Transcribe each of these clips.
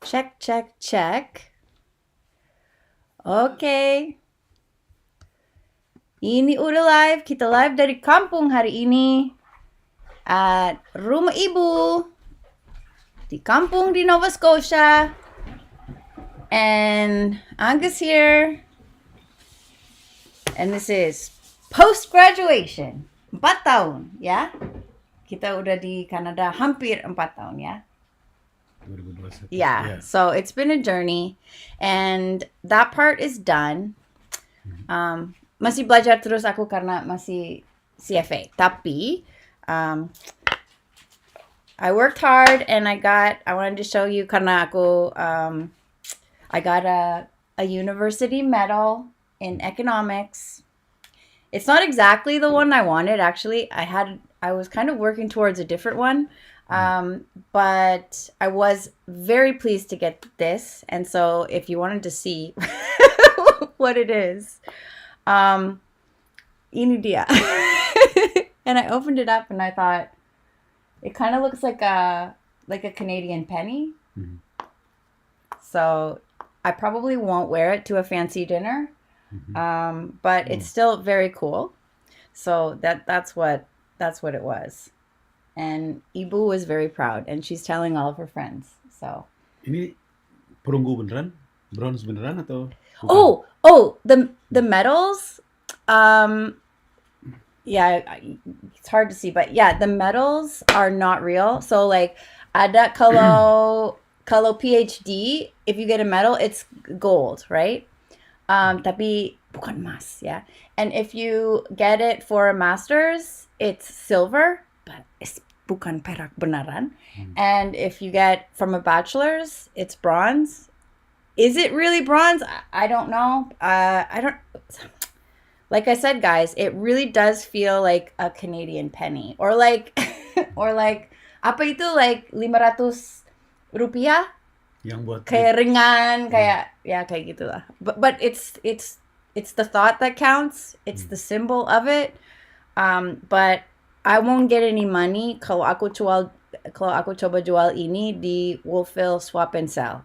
Check, check, check. Oke. Ini udah live. Kita live dari kampung hari ini. At rumah ibu. Di kampung di Nova Scotia. And Angus here. And this is post-graduation. 4 tahun, ya. Kita udah di Kanada hampir 4 tahun, ya. 2021. Yeah, so it's been a journey. And that part is done. Masih belajar terus aku karena masih CFA. Tapi, I worked hard and I wanted to show you karena aku, I got a university medal in economics. It's not exactly the one I wanted, actually. I was kind of working towards a different one. But I was very pleased to get this. And so if you wanted to see what it is, ini dia. And I opened it up and I thought, it kind of looks like a Canadian penny. Mhm. So I probably won't wear it to a fancy dinner. But it's still very cool. So that's what it was. And Ibu was very proud, and she's telling all of her friends. So. Ini perunggu beneran? Bronze beneran atau bukan? Oh, the medals. Yeah, it's hard to see, but yeah, the medals are not real. So like, ada kalau PhD, if you get a medal, it's gold, right? Tapi bukan emas, yeah. And if you get it for a master's, it's silver, but it's bukan perak beneran. And if you get from a bachelor's, it's bronze. Is it really bronze? I don't know. I don't. Like I said, guys, it really does feel like a Canadian penny, or like apa itu, like 500 rupiah? Yang buat Kayak ringan, kayak ya kayak gitulah. But it's the thought that counts. It's the symbol of it. But I won't get any money kalau aku coba jual ini di Wolfville Swap and Sell.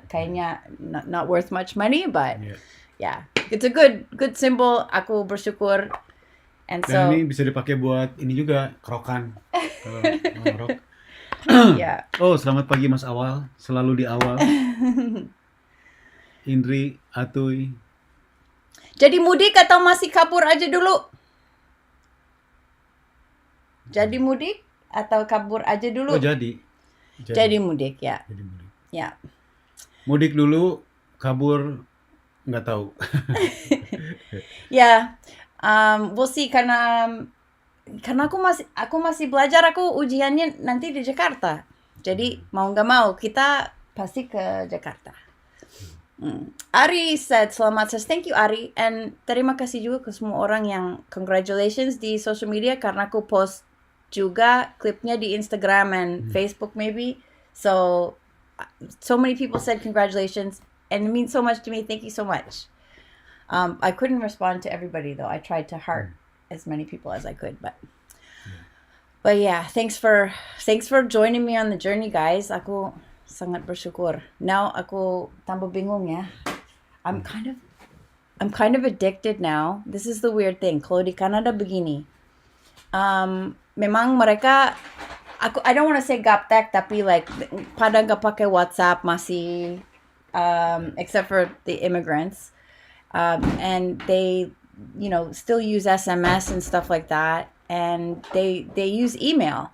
Kayaknya not worth much money, but yeah, it's a good symbol. Aku bersyukur. And so Dan ini bisa dipakai buat ini juga, krokan. Kalau mau ngerok. yeah. Oh, selamat pagi Mas Awal, selalu di awal. Indri, Atuy. Jadi mudik atau masih kabur aja dulu? Jadi mudik atau kabur aja dulu? Oh, jadi Mudik, ya. Jadi mudik. Ya. Mudik dulu, kabur nggak tahu. Yeah. We'll see karena aku masih belajar, aku ujiannya nanti di Jakarta. Jadi mau nggak mau kita pasti ke Jakarta. Ari said, selamat, says thank you Ari, and terima kasih juga ke semua orang yang congratulations di social media karena aku post juga klipnya di Instagram and Facebook maybe. So many people said congratulations and it means so much to me. Thank you so much. I couldn't respond to everybody though. I tried to heart as many people as I could, but yeah, thanks for joining me on the journey, guys. Aku sangat bersyukur. Now aku tambah bingung ya. I'm kind of addicted now. This is the weird thing. Kalau di Kanada begini. Memang mereka, I don't want to say gaptek, tapi like pada nggak pakai WhatsApp masih, except for the immigrants, and they, still use SMS and stuff like that, and they use email,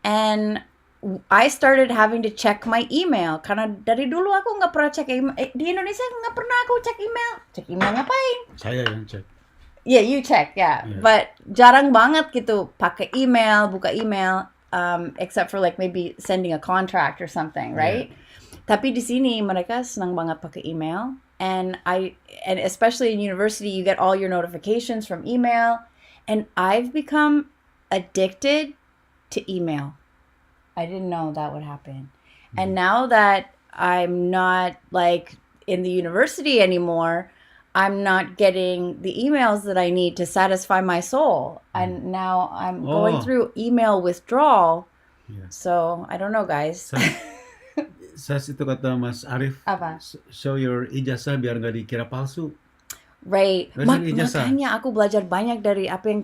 and I started having to check my email karena dari dulu aku nggak pernah cek email. Di Indonesia nggak pernah aku cek email. Cek email ngapain? Saya yang cek. Yeah, you check, yeah. But jarang banget gitu pakai email, buka email, except for like maybe sending a contract or something, right? Tapi di sini mereka senang banget pakai email, and especially in university, you get all your notifications from email, and I've become addicted to email. I didn't know that would happen. And now that I'm not like in the university anymore, I'm not getting the emails that I need to satisfy my soul. And now I'm going through email withdrawal. Yeah. So I don't know, guys. Sas itu kata Mas Arif, Apa? show your ijazah biar nggak dikira palsu. Right. Where's your ijazah? Makanya aku belajar banyak dari apa yang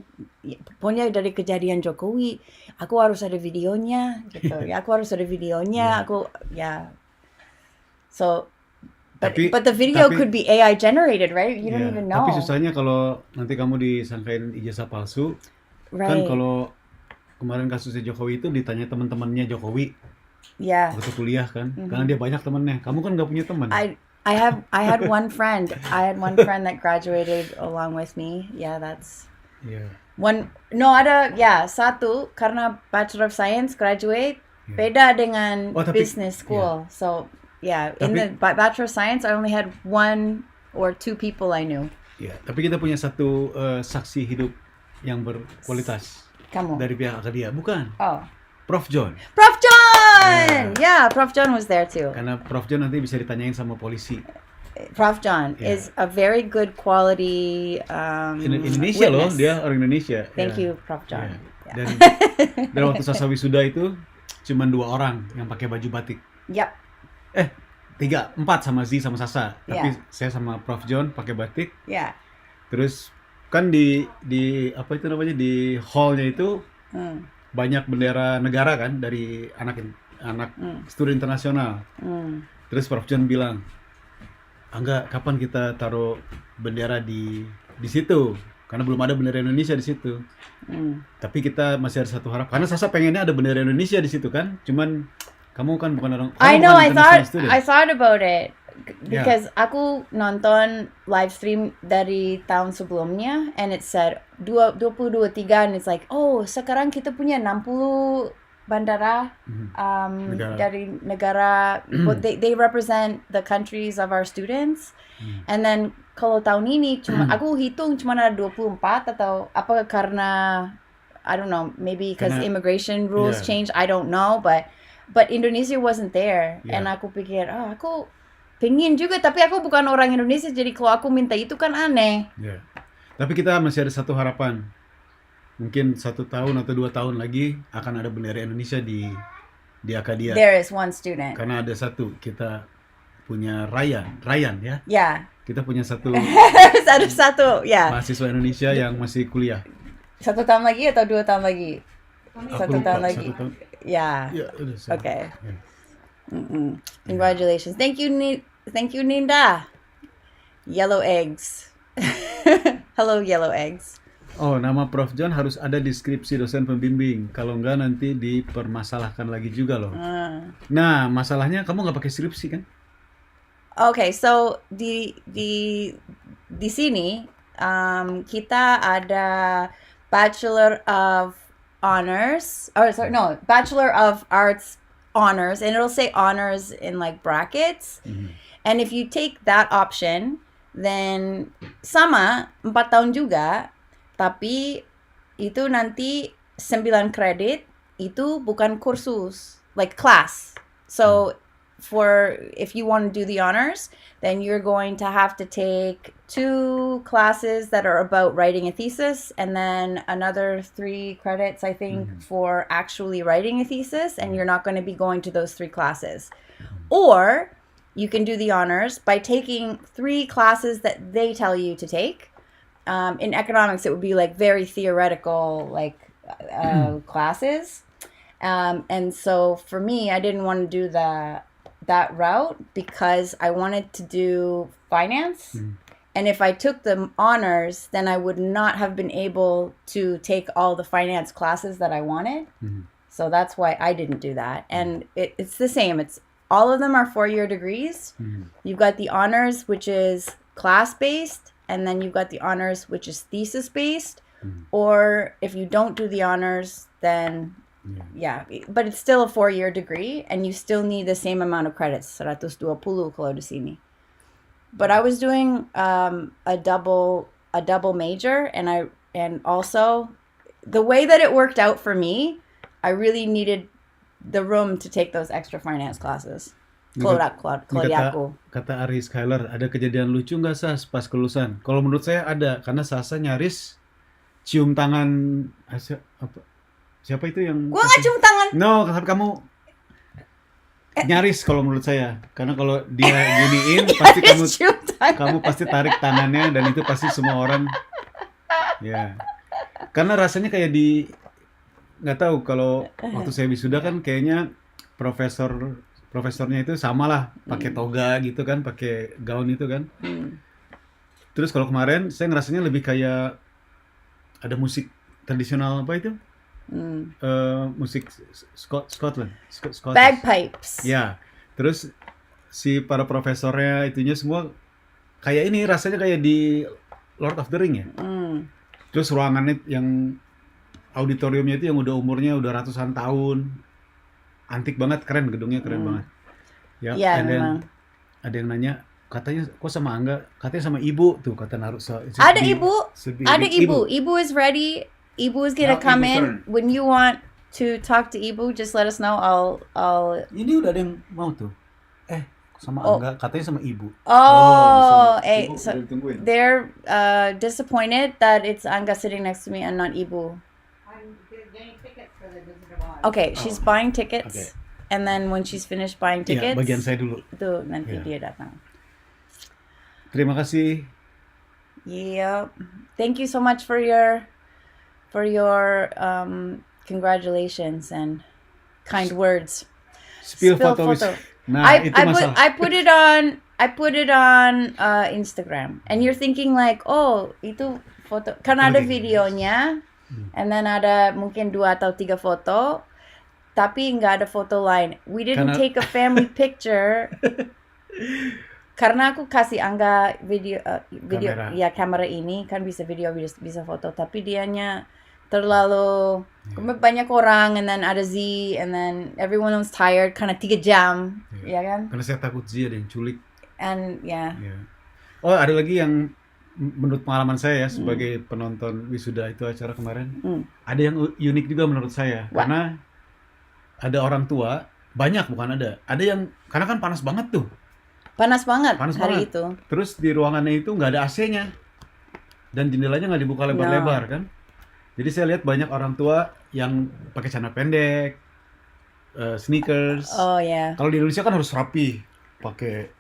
pokoknya dari kejadian Jokowi. Aku harus ada videonya gitu. Ya, aku harus ada videonya. Yeah. Aku ya. So Tapi- but the video tapi- could be AI generated, right? You don't Ya, even know. Tapi susahnya kalau nanti kamu disangkain ijazah palsu, kan Right. kalau kemarin kasusnya Jokowi itu ditanya teman-temannya Jokowi Yeah. waktu kuliah kan, karena dia banyak temannya. Kamu kan nggak punya teman. I had one friend. I had one friend that graduated along with me. Yeah, that's Iya. satu karena Bachelor of Science graduate Yeah. beda dengan Oh, tapi- business school. So in the Tapi- Bachelor of Science I only had one or two people I knew. Ya, tapi kita punya satu saksi hidup yang berkualitas Kamu. dari pihak Akadia, bukan? Oh, Prof John. Prof John. Yeah, Prof John was there too. Karena Prof John nanti bisa ditanyain sama polisi. Prof John Yeah. is a very good quality Indonesia loh, witness. dia orang Indonesia. Thank Ya. you, Prof John. Ya. Yeah. Dan waktu Sasa wisuda itu cuma 2 orang yang pakai baju batik. Yep. 4 sama Z sama Sasa. Tapi Yeah. saya sama Prof John pakai batik. Yeah. Terus kan di apa itu namanya, di hallnya itu Mm. banyak bendera negara kan dari anak studi internasional. Mm. Terus Prof John bilang, Angga, kapan kita taruh bendera di situ? Karena belum ada bendera Indonesia di situ. Mm. Tapi kita masih ada satu harap. Karena Sasa pengennya ada bendera Indonesia di situ kan. Cuman kamu kan bukan orang. I kamu know. bukan international student. I thought about it Yeah. because aku nonton live stream dari tahun sebelumnya, and it said 2023, and it's like, oh, sekarang kita punya 60 bandara Negara. dari negara. But they represent the countries of our students. And then kalau tahun ini cuma aku hitung cuma ada 24 atau apa karena I don't know, maybe because Karena- immigration rules Yeah. changed, I don't know, but Indonesia wasn't there. Yeah. And aku pikir, aku pengen juga, tapi aku bukan orang Indonesia, jadi kalau aku minta itu kan aneh. Ya. Tapi kita masih ada satu harapan. Mungkin 1 tahun atau 2 tahun lagi akan ada bendera Indonesia di Akadia. There is one student. Karena ada satu, kita punya Ryan ya. Yeah. Kita punya satu Ada satu, ya. mahasiswa Indonesia yang masih kuliah. 1 tahun lagi atau 2 tahun lagi? Aku 1 lupa, tahun lagi. 1 tahun. Ya. Ya, udah, sorry. Okay. Ya. Congratulations. Thank you, Ninda. Yellow eggs. Hello, yellow eggs. Oh, nama Prof John harus ada di skripsi dosen pembimbing. Kalau enggak nanti dipermasalahkan lagi juga loh. Nah, masalahnya kamu nggak pakai skripsi kan? Okay, so di sini kita ada Bachelor of Honors, Bachelor of Arts Honors, and it'll say honors in like brackets. And if you take that option, then sama 4 tahun juga, tapi itu nanti 9 kredit, itu bukan kursus, like class. So if you want to do the honors, then you're going to have to take 2 classes that are about writing a thesis, and then another 3 credits, I think, for actually writing a thesis, and you're not going to be going to those 3 classes. Or you can do the honors by taking 3 classes that they tell you to take. In economics, it would be like very theoretical, like classes. And so for me, I didn't want to do that route because I wanted to do finance. And if I took the honors, then I would not have been able to take all the finance classes that I wanted. So that's why I didn't do that. And it's the same. All of them are 4-year degrees. You've got the honors, which is class-based, and then you've got the honors, which is thesis-based. Or if you don't do the honors, then but it's still a 4-year degree, and you still need the same amount of credits, 120 kalau di sini. But I was doing a double major, and also the way that it worked out for me, I really needed the room to take those extra finance classes. Kalau di aku. Kata Ari Skyler, ada kejadian lucu nggak Sas pas kelulusan? Kalau menurut saya ada, karena Sasa nyaris cium tangan siapa itu yang? Gua nggak cium tangan. No, tapi kamu nyaris kalau menurut saya. Karena kalau dia giniin pasti Cium tangan. kamu pasti tarik tangannya dan itu pasti semua orang ya. Karena rasanya kayak nggak tahu kalau waktu saya wisuda kan kayaknya profesornya itu sama lah pakai toga gitu kan, pakai gaun itu kan. Terus kalau kemarin saya ngerasanya lebih kayak ada musik tradisional apa itu? Musik Scotland. Bagpipes. Ya. Terus si para profesornya itunya semua kayak ini rasanya kayak di Lord of the Ring ya. Terus ruangannya yang auditoriumnya itu yang udah umurnya udah ratusan tahun. Antik banget, keren gedungnya keren banget. Ya, Iya, and then memang. ada yang nanya katanya kok sama Angga? Katanya sama ibu tuh kata Naruto. Ada ibu. Ada ibu. Ibu is ready. Ibu is gonna Now come Ibu in. turn. When you want to talk to Ibu, just let us know. I'll. Ini udah ada yang mau tuh. Sama Angga, katanya sama ibu. Oh, Ibu so udah ditungguin. they're disappointed that it's Anga sitting next to me and not Ibu. I'm getting tickets for the Visitor Lodge. Okay, she's buying tickets, Okay. and then when she's finished buying Ya, tickets, bagian saya dulu. itu nanti Ya. dia datang. Terima kasih. Yep. Thank you so much for your congratulations and kind words. Spill Spill photo. photo. Nah, itu masalah. I put it on Instagram, and you're thinking like, oh, itu foto. Kan ada videonya, and then ada mungkin 2 atau 3 foto, tapi nggak ada foto lain. We didn't Karena- take a family picture. Karena aku kasih Angga video, Kamera. ya kamera ini kan bisa video bisa foto, tapi dianya terlalu banyak orang, and then ada Z, and then everyone was tired, karena 3 jam, ya kan? Karena saya takut Zia ada yang culik. And yeah. Ya. Oh, ada lagi yang menurut pengalaman saya ya sebagai penonton wisuda itu acara kemarin. Ada yang unik juga menurut saya. Wah. Karena ada orang tua, banyak bukan ada. Ada yang karena kan panas banget tuh. Panas banget Panas hari banget. itu. Terus di ruangannya itu nggak ada AC-nya. Dan jendelanya nggak dibuka lebar-lebar kan. Jadi saya lihat banyak orang tua yang pakai celana pendek, sneakers. Oh ya. Kalau di Indonesia kan harus rapi, pakai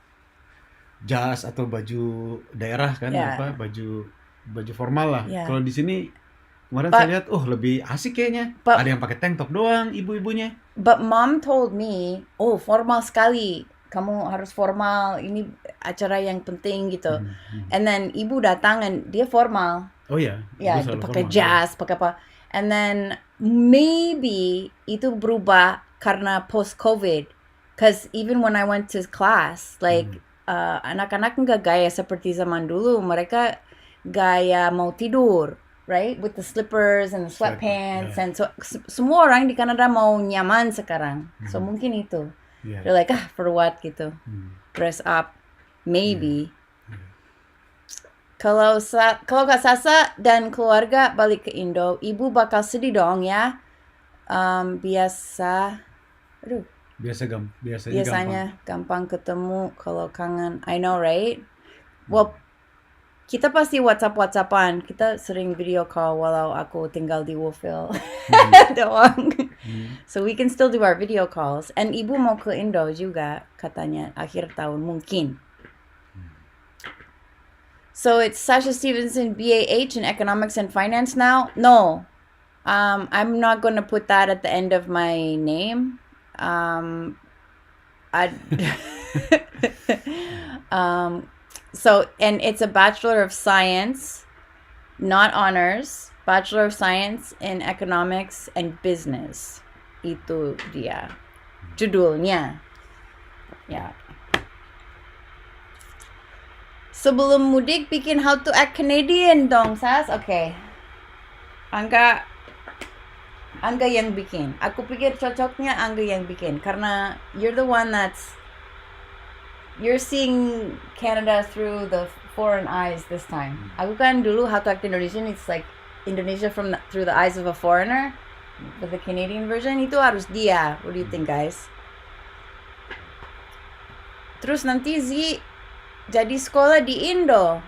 jas atau baju daerah kan, Ya. apa baju formal lah. Ya. Kalau di sini kemarin But- saya lihat, lebih asik kayaknya. But- Ada yang pakai tank top doang, ibu-ibunya. But mom told me, oh formal sekali, kamu harus formal, ini acara yang penting gitu. And then ibu datang and dia formal. Oh ya, Ya, ibu selalu pakai formal. jas, pakai apa. And then maybe itu berubah karena post COVID. Cause even when I went to class, like anak-anak nggak gaya seperti zaman dulu. Mereka gaya mau tidur, right? With the slippers and the sweatpants, and so semua orang di Kanada mau nyaman sekarang. So mungkin itu. Iya. They're like, for what gitu. Dress up, maybe. Kalau Kak Sasa dan keluarga balik ke Indo, ibu bakal sedih dong ya. Biasanya gampang ketemu kalau kangen. I know, right? Well, kita pasti WhatsApp-WhatsAppan. Kita sering video call walau aku tinggal di Wolfville doang. So we can still do our video calls. And ibu mau ke Indo juga katanya akhir tahun mungkin. So it's Sasha Stevenson, BAH in Economics and Finance now? No. I'm not going to put that at the end of my name. So, and it's a Bachelor of Science, not honors, Bachelor of Science in Economics and Business. Itu dia. Judulnya. Ya. Sebelum mudik bikin How to Act Canadian dong, Sas. Oke. Angga yang bikin. Aku pikir cocoknya Angga yang bikin. Karena you're the one you're seeing Canada through the foreign eyes this time. Aku kan dulu How to Act Indonesian, it's like Indonesia through the eyes of a foreigner. But the Canadian version, itu harus dia. What do you think, guys? Terus nanti jadi sekolah di Indo.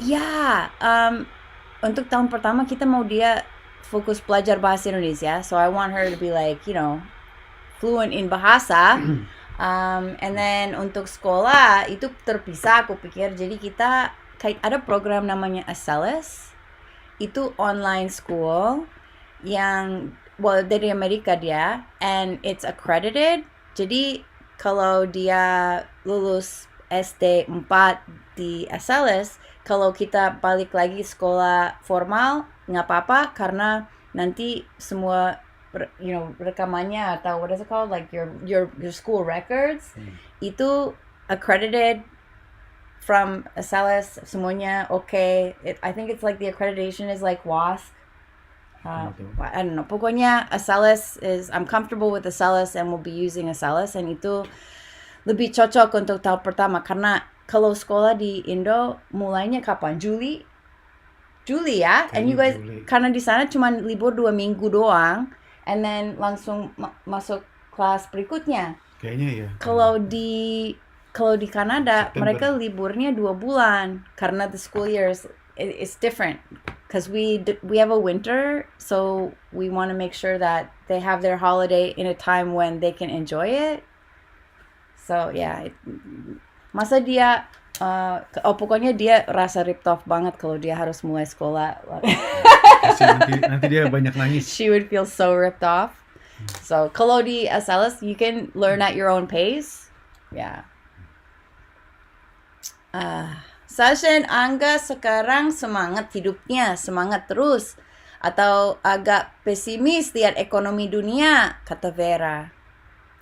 Ya, untuk tahun pertama kita mau dia fokus belajar bahasa Indonesia. So I want her to be like, fluent in bahasa. And then untuk sekolah itu terpisah aku pikir. Jadi kita kayak ada program namanya Acellus. Itu online school yang dari Amerika dia, and it's accredited. Jadi kalau dia lulus SD 4 di Acellus, kalau kita balik lagi sekolah formal nggak apa-apa karena nanti semua rekamannya atau what is it called, like your school records itu accredited from Acellus, semuanya okay. I think it's like the accreditation is like WASC. I don't know. Pokoknya Acellus I'm comfortable with Acellus and will be using Acellus, and itu lebih cocok untuk tahap pertama karena kalau sekolah di Indo mulainya kapan? Juli ya? And you guys karena di sana cuma libur 2 minggu doang, and then langsung masuk kelas berikutnya. Kayaknya ya. Kalau di Kanada September. Mereka liburnya 2 bulan karena the school year is different. Because we have a winter, so we want to make sure that they have their holiday in a time when they can enjoy it. So yeah, masa dia pokoknya dia rasa ripped off banget kalau dia harus mulai sekolah. nanti dia banyak nangis. She would feel so ripped off. So kalau di Acellus, you can learn at your own pace. Yeah. Sasha dan Angga sekarang semangat hidupnya, semangat terus. Atau agak pesimis lihat ekonomi dunia, kata Vera.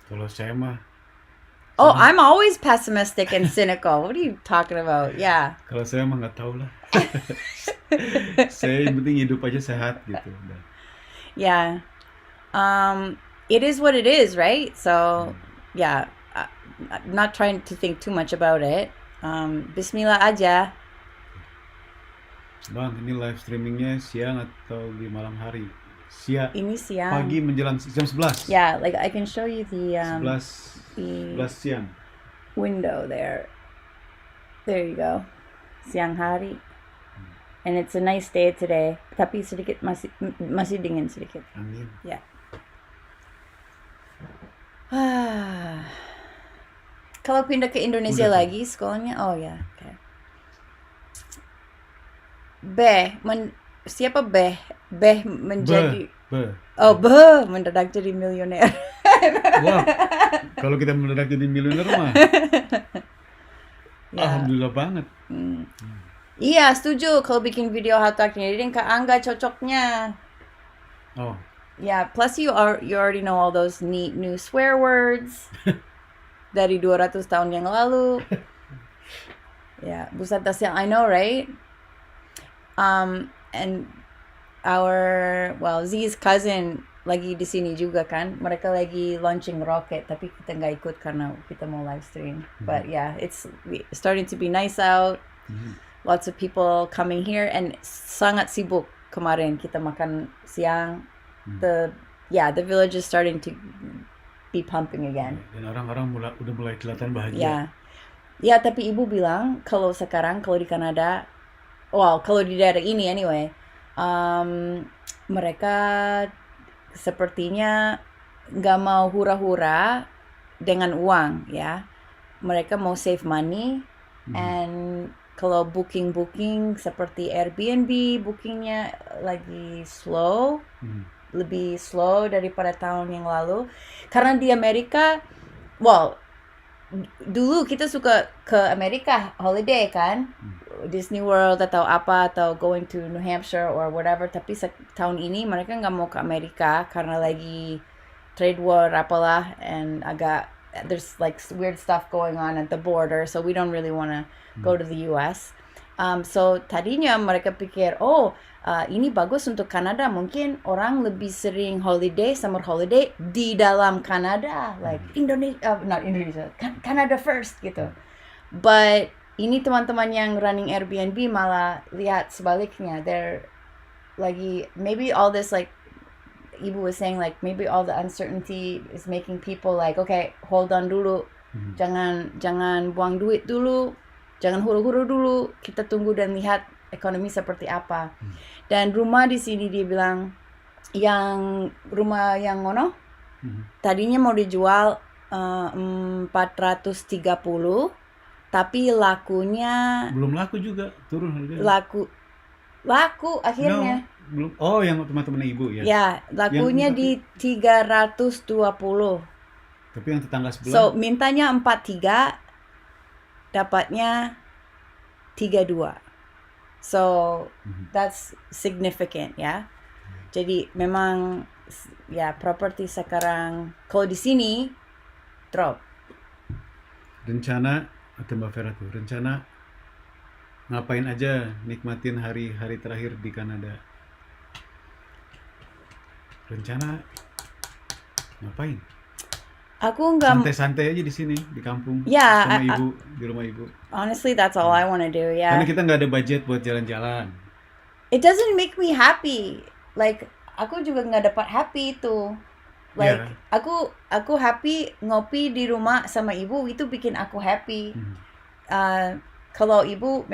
Kalau saya mah. I'm always pessimistic and cynical. What are you talking about? Yeah. Kalau saya mah nggak tahu lah. Saya yang penting hidup aja sehat gitu. Yeah. It is what it is, right? So, yeah. Not trying to think too much about it. Bismillah aja. Bang, ini live streamingnya siang atau di malam hari? Siang. Ini siang. Pagi menjelang jam 11. Yeah, like I can show you the 11 siang. Window there. There you go. Siang hari. And it's a nice day today. Tapi sedikit masih dingin sedikit. Amin. Yeah. Kalau pindah ke Indonesia lagi sekolahnya, okay. Siapa Beh menjadi mendadak jadi milioner. Wah, kalau kita mendadak jadi milioner mah, alhamdulillah banget. Iya, setuju kalau bikin video how talknya. Jadi Kak Angga cocoknya. Oh. Yeah, plus you already know all those neat new swear words. Dari 200 tahun yang lalu. Yeah, buset das yang I know, right? And Z's cousin lagi di sini juga kan. Mereka lagi launching rocket, tapi kita nggak ikut karena kita mau live stream. But yeah, it's starting to be nice out. Lots of people coming here, and sangat sibuk kemarin kita makan siang. The village is starting to be pumping again. Dan orang-orang udah mulai kelihatan bahagia. Ya. Ya, tapi ibu bilang kalau sekarang kalau di Kanada, kalau di daerah ini anyway, mereka sepertinya nggak mau hura-hura dengan uang ya. Mereka mau save money, and kalau booking seperti Airbnb bookingnya lagi slow. Lebih slow daripada tahun yang lalu karena di Amerika dulu kita suka ke Amerika holiday kan, Disney World atau going to New Hampshire or whatever, tapi tahun ini mereka nggak mau ke Amerika karena lagi trade war apalah, and there's like weird stuff going on at the border, so we don't really want to go to the US. So tadinya mereka pikir ini bagus untuk Kanada, mungkin orang lebih sering summer holiday di dalam Kanada, like Canada first gitu. But ini teman-teman yang running Airbnb malah lihat sebaliknya. They're lagi, maybe all this, like Ibu was saying, like maybe all the uncertainty is making people like, okay, hold on dulu, jangan buang duit dulu, jangan huru-huru dulu, kita tunggu dan lihat ekonomi seperti apa. Dan rumah di sini dia bilang rumah yang Tadinya mau dijual 430, tapi lakunya Belum laku juga, turun harganya. laku akhirnya. No, belum. Oh, yang teman-teman ibu ya. Ya, lakunya Yang- di 320. Tapi yang tetangga sebelah. So, mintanya 43, dapatnya 32. So, that's significant ya. Jadi memang ya properti sekarang kalau di sini drop. Rencana atau Mbak Vera tuh, rencana ngapain aja nikmatin hari-hari terakhir di Kanada? Rencana ngapain? Aku nggak, Santai-santai aja di sini, di kampung, Ya, sama ibu, di rumah ibu. honestly that's all I want to do ya. Karena kita nggak ada budget buat jalan-jalan. It doesn't make me happy. Like aku juga nggak dapat happy itu. Like Yeah. aku happy ngopi di rumah sama ibu, itu bikin aku happy. Kalau ibu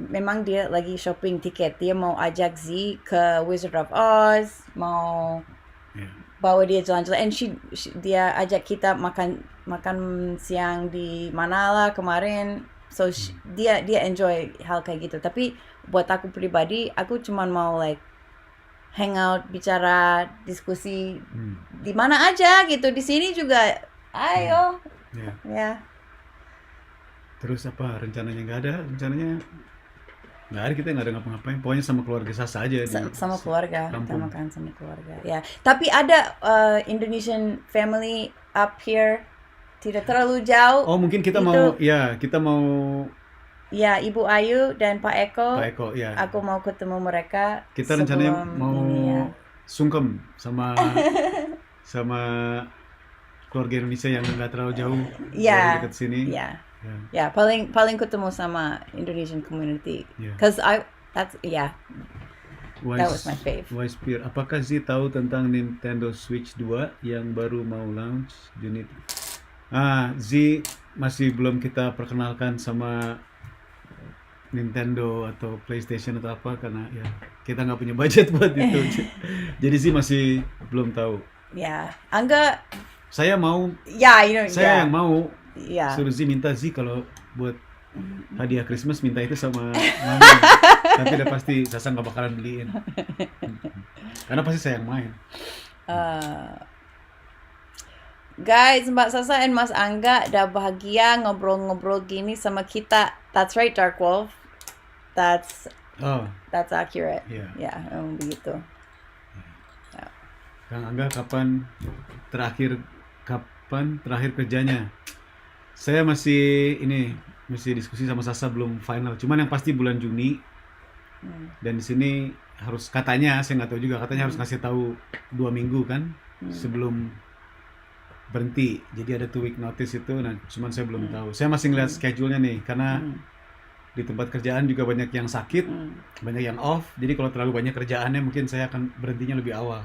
memang dia lagi shopping tiket, dia mau ajak Z ke Wizard of Oz, mau Yeah. bawa dia jalan-jalan, and dia ajak kita makan siang di Manila kemarin. So dia enjoy hal kayak gitu. Tapi buat aku pribadi, aku cuman mau like hangout, bicara, diskusi di mana aja gitu. Di sini juga ayo. Yeah. Ya. Terus apa rencananya? Nggak ada, rencananya nggak ada, kita nggak ada ngapa-ngapain. Pokoknya sama keluarga Sasa aja di Sama keluarga, kita kampung. makan sama keluarga. Ya. Tapi ada Indonesian family up here, tidak terlalu jauh. Oh, mungkin kita Itu- mau, ya kita mau Ya, Ibu Ayu dan Pak Eko. Pak Eko, ya. Aku mau ketemu mereka. Kita rencananya sebelum mau ini ya. sungkem sama sama keluarga Indonesia yang nggak terlalu jauh Ya. dari dekat sini. Ya. Ya. Ya, paling ketemu sama Indonesian community. Yeah. Cause that was my fave. Wise Peer, apakah Zee tahu tentang Nintendo Switch 2 yang baru mau launch unit? Zee masih belum kita perkenalkan sama Nintendo atau PlayStation atau apa, karena ya kita nggak punya budget buat itu. Jadi Zee masih belum tahu. Ya, Angga. Saya mau, Ya, you know. saya yang mau Ya. suruh Zee minta Zee kalau buat hadiah Christmas minta itu sama Mami. Tapi udah pasti Sasa nggak bakalan beliin. Karena pasti saya yang main. Guys, Mbak Sasa and Mas Angga udah bahagia ngobrol-ngobrol gini sama kita. That's right, Dark Wolf. That's accurate. Iya. Ya, emang begitu. Kang Angga, kapan terakhir kerjanya? Saya masih diskusi sama Sasa, belum final. Cuman yang pasti bulan Juni. Dan di sini harus, katanya, saya nggak tahu juga, katanya harus ngasih tahu 2 minggu kan sebelum berhenti. Jadi ada 2 week notice itu. Nah, cuman saya belum tahu. Saya masih ngeliat schedule-nya nih, karena di tempat kerjaan juga banyak yang sakit, banyak yang off. Jadi kalau terlalu banyak kerjaannya, mungkin saya akan berhentinya lebih awal.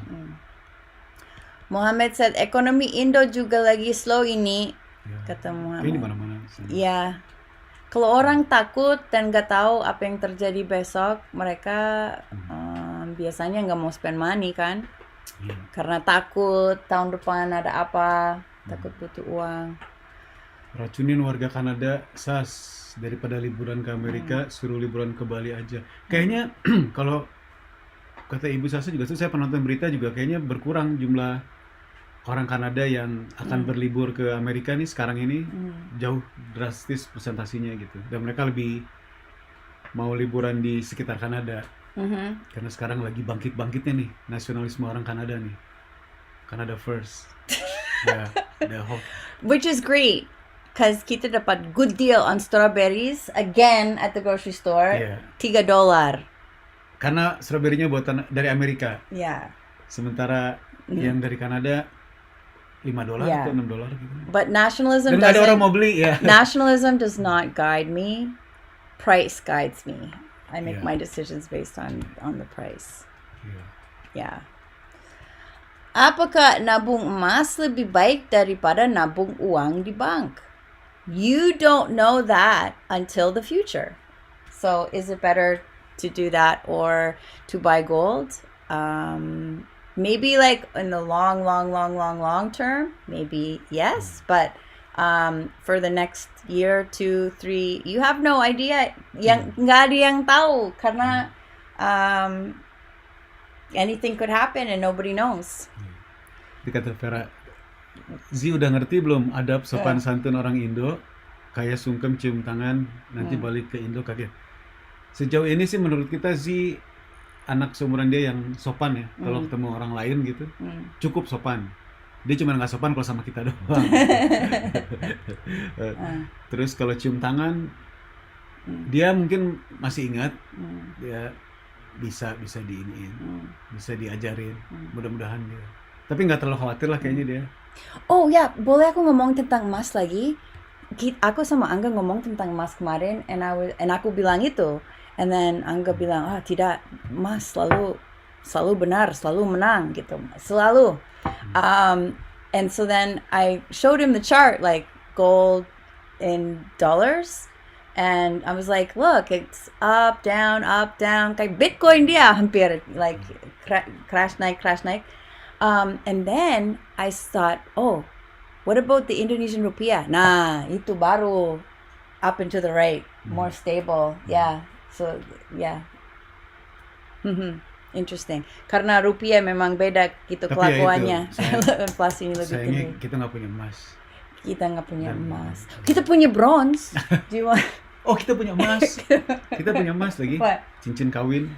Mohammed said, ekonomi Indo juga lagi slow ini. Ya. Kata Ini Muhammad. mana-mana. Ya, kalau orang takut dan nggak tahu apa yang terjadi besok, mereka biasanya nggak mau spend money kan? Iya. Karena takut tahun depan ada apa, takut butuh uang. Racunin warga Kanada, Sas, daripada liburan ke Amerika, suruh liburan ke Bali aja. Kayaknya kalau kata Ibu Sasa juga, saya pernah nonton berita juga, kayaknya berkurang jumlah orang Kanada yang akan berlibur ke Amerika nih sekarang ini, jauh drastis presentasinya gitu. Dan mereka lebih mau liburan di sekitar Kanada. Karena sekarang lagi bangkit-bangkitnya nih nasionalisme orang Kanada nih. Canada first. Ya, the hope. Which is great, cause kita dapat good deal on strawberries again at the grocery store. Iya. $3. Karena strawberry-nya buatan dari Amerika. Yeah. Sementara yang dari Kanada $5 Yeah. atau $6 gitu. But nationalism Dan nggak ada orang mau doesn't. beli ya. Nationalism does not guide me. Price guides me. I make Yeah. my decisions based on the price. Iya. Ya. Apakah nabung emas lebih baik daripada nabung uang di bank? You don't know that until the future. So is it better to do that or to buy gold? maybe like in the long term, maybe yes, but for the next year, 2, 3, you have no idea. Yang nggak ada yang tahu karena anything could happen and nobody knows. Dikata Vera, Zi udah ngerti belum adab sopan santun orang Indo? Kayak sungkem cium tangan, nanti balik ke Indo kaget. Sejauh ini sih menurut kita Zi anak seumuran dia yang sopan ya. Kalau ketemu orang lain gitu, cukup sopan. Dia cuma nggak sopan kalau sama kita doang. Terus kalau cium tangan, dia mungkin masih ingat, dia bisa diiniin, bisa diajarin. Mudah-mudahan dia. Tapi nggak terlalu khawatir lah kayaknya dia. Oh ya, boleh aku ngomong tentang emas lagi? Aku sama Angga ngomong tentang emas kemarin, and aku bilang itu, and then Angga bilang, tidak, emas selalu benar, selalu menang gitu, selalu. And so then I showed him the chart, like gold in dollars, and I was like, look, it's up, down, kayak Bitcoin dia hampir, like crash naik. And then I thought, oh, what about the Indonesian rupiah? Nah, itu baru up and to the right, more stable. Yeah, so yeah. Interesting. Karena rupiah memang beda gitu kelakuannya. Inflasinya lebih tinggi. Sayangnya kita nggak punya emas. Kita punya bronze. Oh, kita punya emas. Kita punya emas lagi. What? Cincin kawin.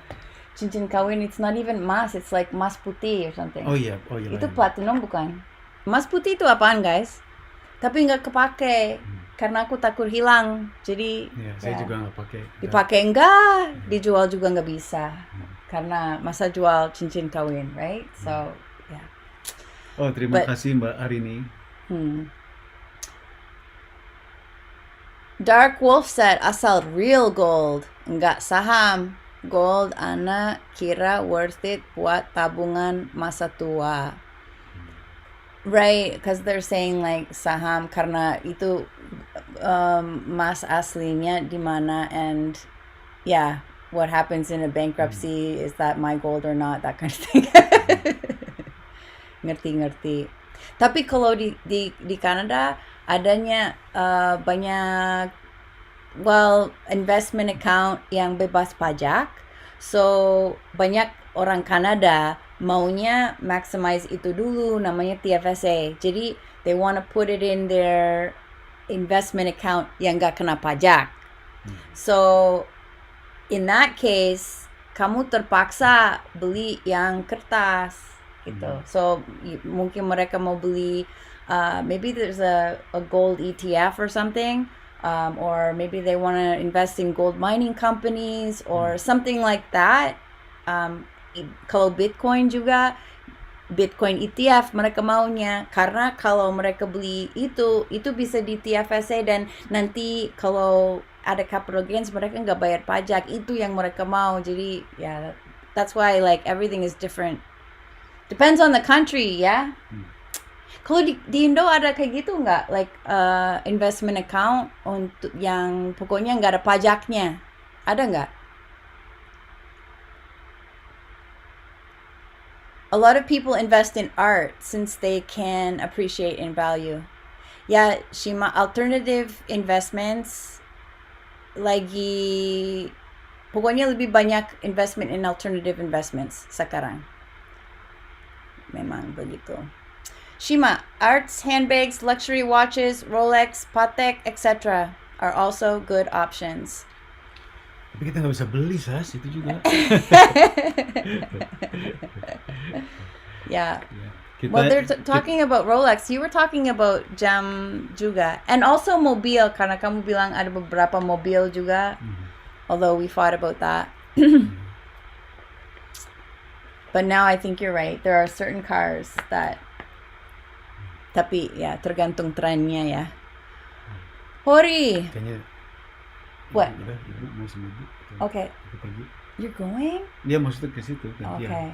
Cincin kawin, it's not even emas, it's like emas putih or something. Oh iya. Itu platinum bukan? Emas putih itu apaan, guys? Tapi nggak kepake karena aku takut hilang. Jadi saya juga nggak pakai. Dipakai enggak, dijual juga nggak bisa. Karena masa jual cincin kawin, right? So, yeah. Oh, terima kasih Mbak Arini. Dark Wolf said, asal real gold, enggak saham. Gold ana kira worth it buat tabungan masa tua. Right, because they're saying like saham karena itu mas aslinya di mana, and yeah, what happens in a bankruptcy, is that my gold or not, that kind of thing. Ngerti. Tapi kalau di Kanada adanya banyak investment account yang bebas pajak. So banyak orang Kanada maunya maximize itu dulu, namanya TFSA. Jadi they want to put it in their investment account yang gak kena pajak. So in that case, kamu terpaksa beli yang kertas gitu. So mungkin mereka mau beli maybe there's a gold ETF or something, or maybe they want to invest in gold mining companies or something like that. Kalau Bitcoin juga, Bitcoin ETF mereka maunya, karena kalau mereka beli itu bisa di TFSA, dan nanti kalau ada capital gains mereka nggak bayar pajak. Itu yang mereka mau. Jadi that's why like everything is different, depends on the country. Kalau di Indo ada kayak gitu nggak, like investment account untuk yang pokoknya nggak ada pajaknya, ada nggak? A lot of people invest in art since they can appreciate in value. Ya, Shima, alternative investments lagi, pokoknya lebih banyak investment in alternative investments sekarang. Memang begitu. Shima, arts, handbags, luxury watches, Rolex, Patek, etc. are also good options. Tapi kita nggak bisa beli, Sas, itu juga. Yeah. Well, they're talking about Rolex. You were talking about jam juga. And also mobil, karena kamu bilang ada beberapa mobil juga. Although we fought about that. But now I think you're right. There are certain cars that, tapi ya tergantung trennya ya. Hori. Kayaknya. What? Ibu mau sama ibu. Okay. Aku pergi. You're going? Dia maksudnya ke situ gantian. Okay.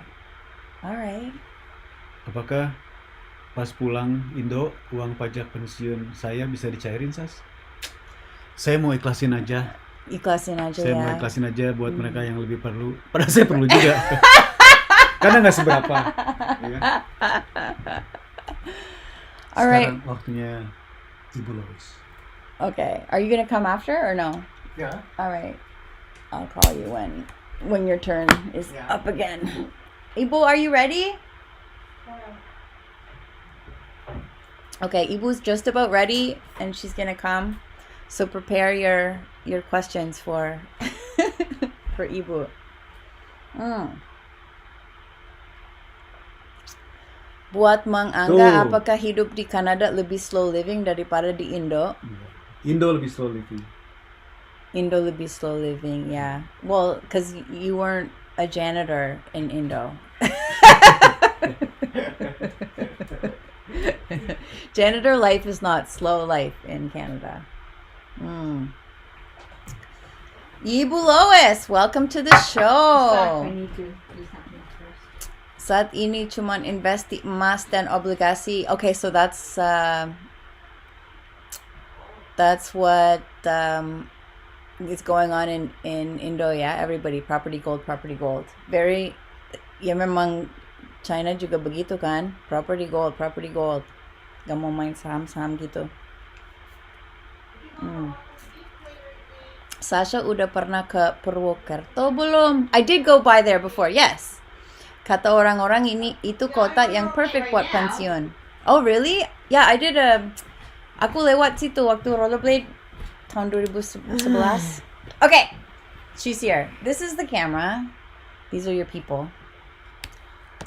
Alright. Apakah pas pulang Indo uang pajak pensiun saya bisa dicairin, Sas? Saya mau ikhlasin aja. Ikhlasin aja Saya ya. mau ikhlasin aja buat mereka yang lebih perlu. Padahal saya perlu juga. Karena nggak seberapa. Ya kan? All right. Sekarang waktunya Ibu Lois. Okay. Are you gonna come after or no? Ya. All right. I'll call you when your turn is Yeah. up again. Ibu, are you ready? Okay, Ibu's just about ready and she's gonna come. So prepare your questions for for Ibu. Buat Mang Angga, Tuh. apakah hidup di Kanada lebih slow living daripada di Indo? Indo lebih slow living. Indo lebih slow living, yeah. Well, because you weren't a janitor in Indo. Janitor life is not slow life in Canada. Ibu Lois, welcome to the show. I need to do something first. Saat ini cuman investi emas dan obligasi. Okay, so that's what is going on in Indo, yeah. Everybody property gold. Very, ya memang China juga begitu kan, property gold. Gak mau main saham gitu. Sasha udah pernah ke Purwokerto belum? I did go by there before, yes. Kata orang-orang itu kota yang perfect buat pensiun. Oh really? Yeah, I did aku lewat situ waktu rollerblade tahun 2011. Okay, she's here. This is the camera. These are your people.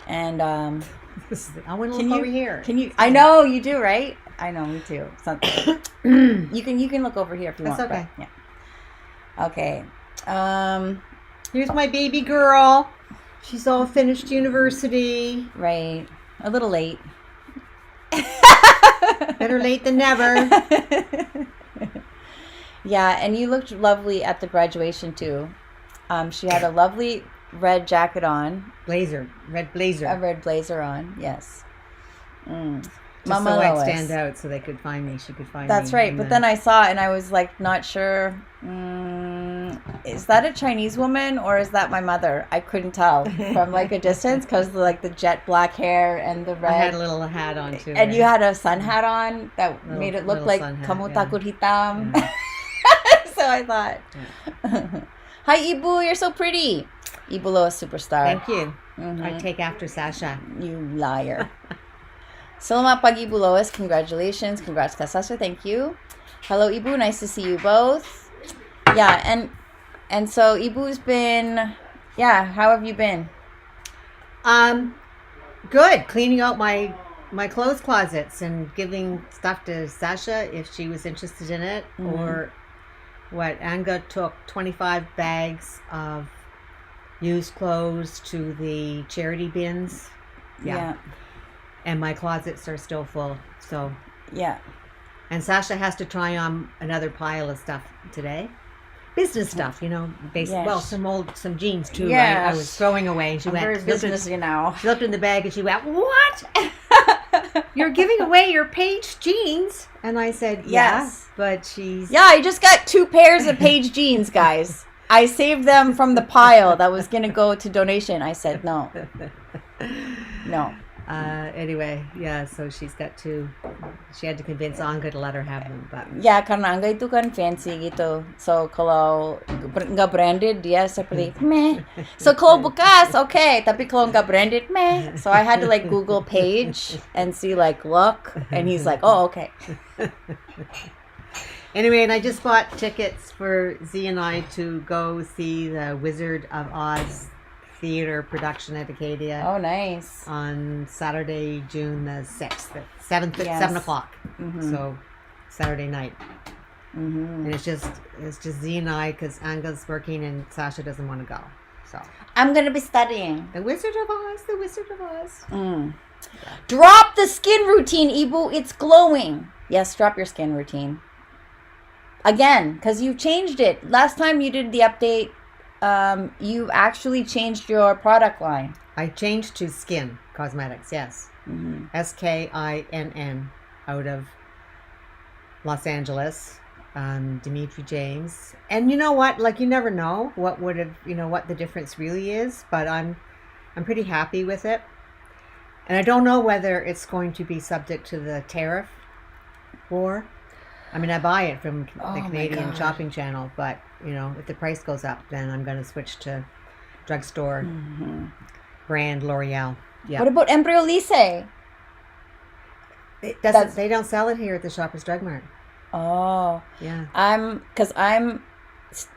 And I want to look over here. Can you? I know you do, right? I know, me too. You can look over here if you That's want. okay. But, yeah. Okay. Here's my baby girl. She's all finished university. Right. A little late. Better late than never. Yeah, and you looked lovely at the graduation too. She had a lovely red jacket on, Red blazer. a red blazer on. Yes. Just Mama so I'd Lois. stand out so they could find me. She could find me. That's right. And But then I saw it and I was like not sure. Is that a Chinese woman or is that my mother? I couldn't tell from like a distance because like the jet black hair and the red. I had a little hat on too. And right? you had a sun hat on that Little- made it look little like sun hat, kamu yeah. takut hitam. So I thought, hi Ibu, you're so pretty. Ibu Lois superstar. Thank you. Mhm. I take after Sasha. You liar. Selamat pagi Ibu Lois. Congratulations. Congrats Kasasa. Thank you. Hello Ibu. Nice to see you both. Yeah, and so Ibu's been, yeah, how have you been? Good. Cleaning out my clothes closets and giving stuff to Sasha if she was interested in it. Or what? Anga took 25 bags of used clothes to the charity bins. Yeah. And my closets are still full. So, Yeah. and Sasha has to try on another pile of stuff today. Business stuff, you know, Yes. well, some jeans too. Yes. I was throwing away. And she I'm went, very looked at- businessy now. she looked in the bag and she went, "What? You're giving away your Paige jeans?" And I said, "Yeah, Yes. but she's Yeah, I just got 2 pairs of Paige jeans, guys. I saved them from the pile that was going to go to donation. I said, no. Anyway, yeah. So she's got to. She had to convince Anga to let her have them, but Yeah, karena Angga itu kan fancy gitu. So, kalau nggak branded, dia seperti meh. So, kalau bekas, okay. Tapi kalau nggak branded, meh. So, I had to like Google Page and see like, look. And he's like, oh, okay. anyway, and I just bought tickets for Z and I to go see the Wizard of Oz theater production at Acadia Oh, nice. on Saturday, June the 6th, at 7 Yes. 7 o'clock. So Saturday night. Mm-hmm. And it's just Z and I because Anga's working and Sasha doesn't want to go. So I'm going to be studying. the Wizard of Oz, the Wizard of Oz. Drop the skin routine, Ibu. It's glowing. Yes, drop your skin routine. Again, because you changed it. Last time you did the update, you actually changed your product line. I changed to Skin Cosmetics, yes. SKINN out of Los Angeles. Dimitri James. And you know what? Like, you never know what would have, what the difference really is. But I'm I'm pretty happy with it. And I don't know whether it's going to be subject to the tariff war. I mean, I buy it from Oh the my Canadian God. shopping channel, but, if the price goes up, then I'm going to switch to drugstore brand L'Oreal. Yeah. What about Embryolisse? They don't sell it here at the Shoppers Drug Mart. Oh, Yeah. I'm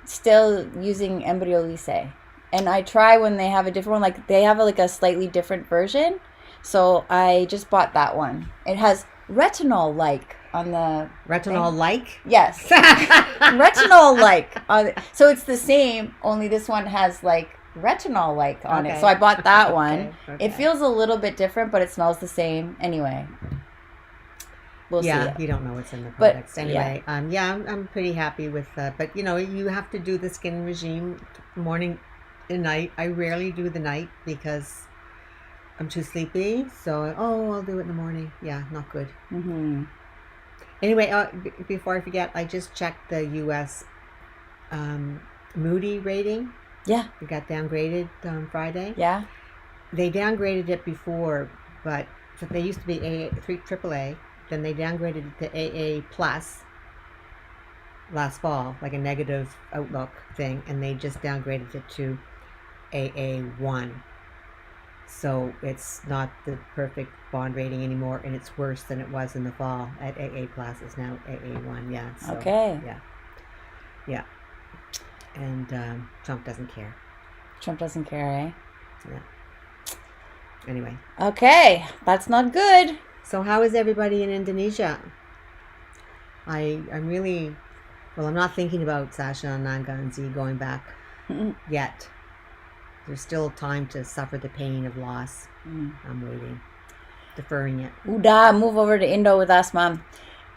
still using Embryolisse, and I try when they have a different one. Like they have a slightly different version, so I just bought that one. It has retinol-like on the Retinol-like? yes, retinol-like. So it's the same, only this one has retinol-like on it. Okay. So I bought that one. Okay. It feels a little bit different, but it smells the same anyway. We'll see. You don't know what's in the But, products. Anyway, I'm pretty happy with but you have to do the skin regime morning and night. I rarely do the night because I'm too sleepy. So, I'll do it in the morning. Yeah, not good. Mm-hmm. Anyway, before I forget, I just checked the U.S. Moody rating. Yeah. It got downgraded on Friday. Yeah. They downgraded it before, but so they used to be AAA. Then they downgraded it to AA plus last fall, like a negative outlook thing, and they just downgraded it to AA1. So it's not the perfect bond rating anymore, and it's worse than it was in the fall at AA plus. It's now AA1. Yeah. So, Okay. Yeah. And Trump doesn't care. Trump doesn't care, eh? Yeah. Anyway. Okay, that's not good. So how is everybody in Indonesia? I'm really, I'm not thinking about Sasha and Nanga and Z going back yet. There's still time to suffer the pain of loss. I'm waiting, deferring it. Udah, move over to Indo with us, Mom.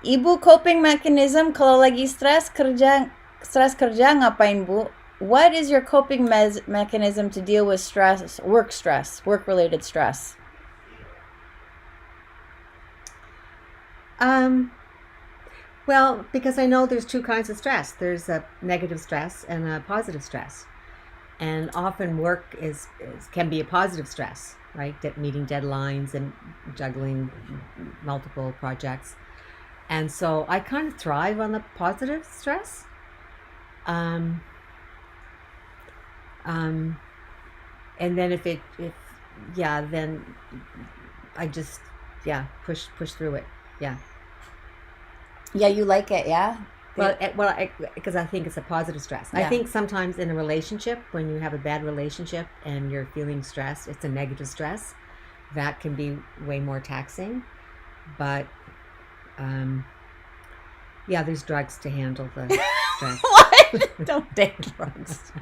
Ibu coping mechanism kalau lagi stres kerja ngapain, Bu? What is your coping mechanism to deal with work-related stress? Well, because I know there's two kinds of stress. There's a negative stress and a positive stress. And often work can be a positive stress, right? Meeting deadlines and juggling multiple projects. And so I kind of thrive on the positive stress. And then then I just, push through it. Yeah. Yeah, you like it, yeah? Because I think it's a positive stress. Yeah. I think sometimes in a relationship, when you have a bad relationship and you're feeling stressed, it's a negative stress. That can be way more taxing. But, there's drugs to handle the stress. What? Don't take drugs.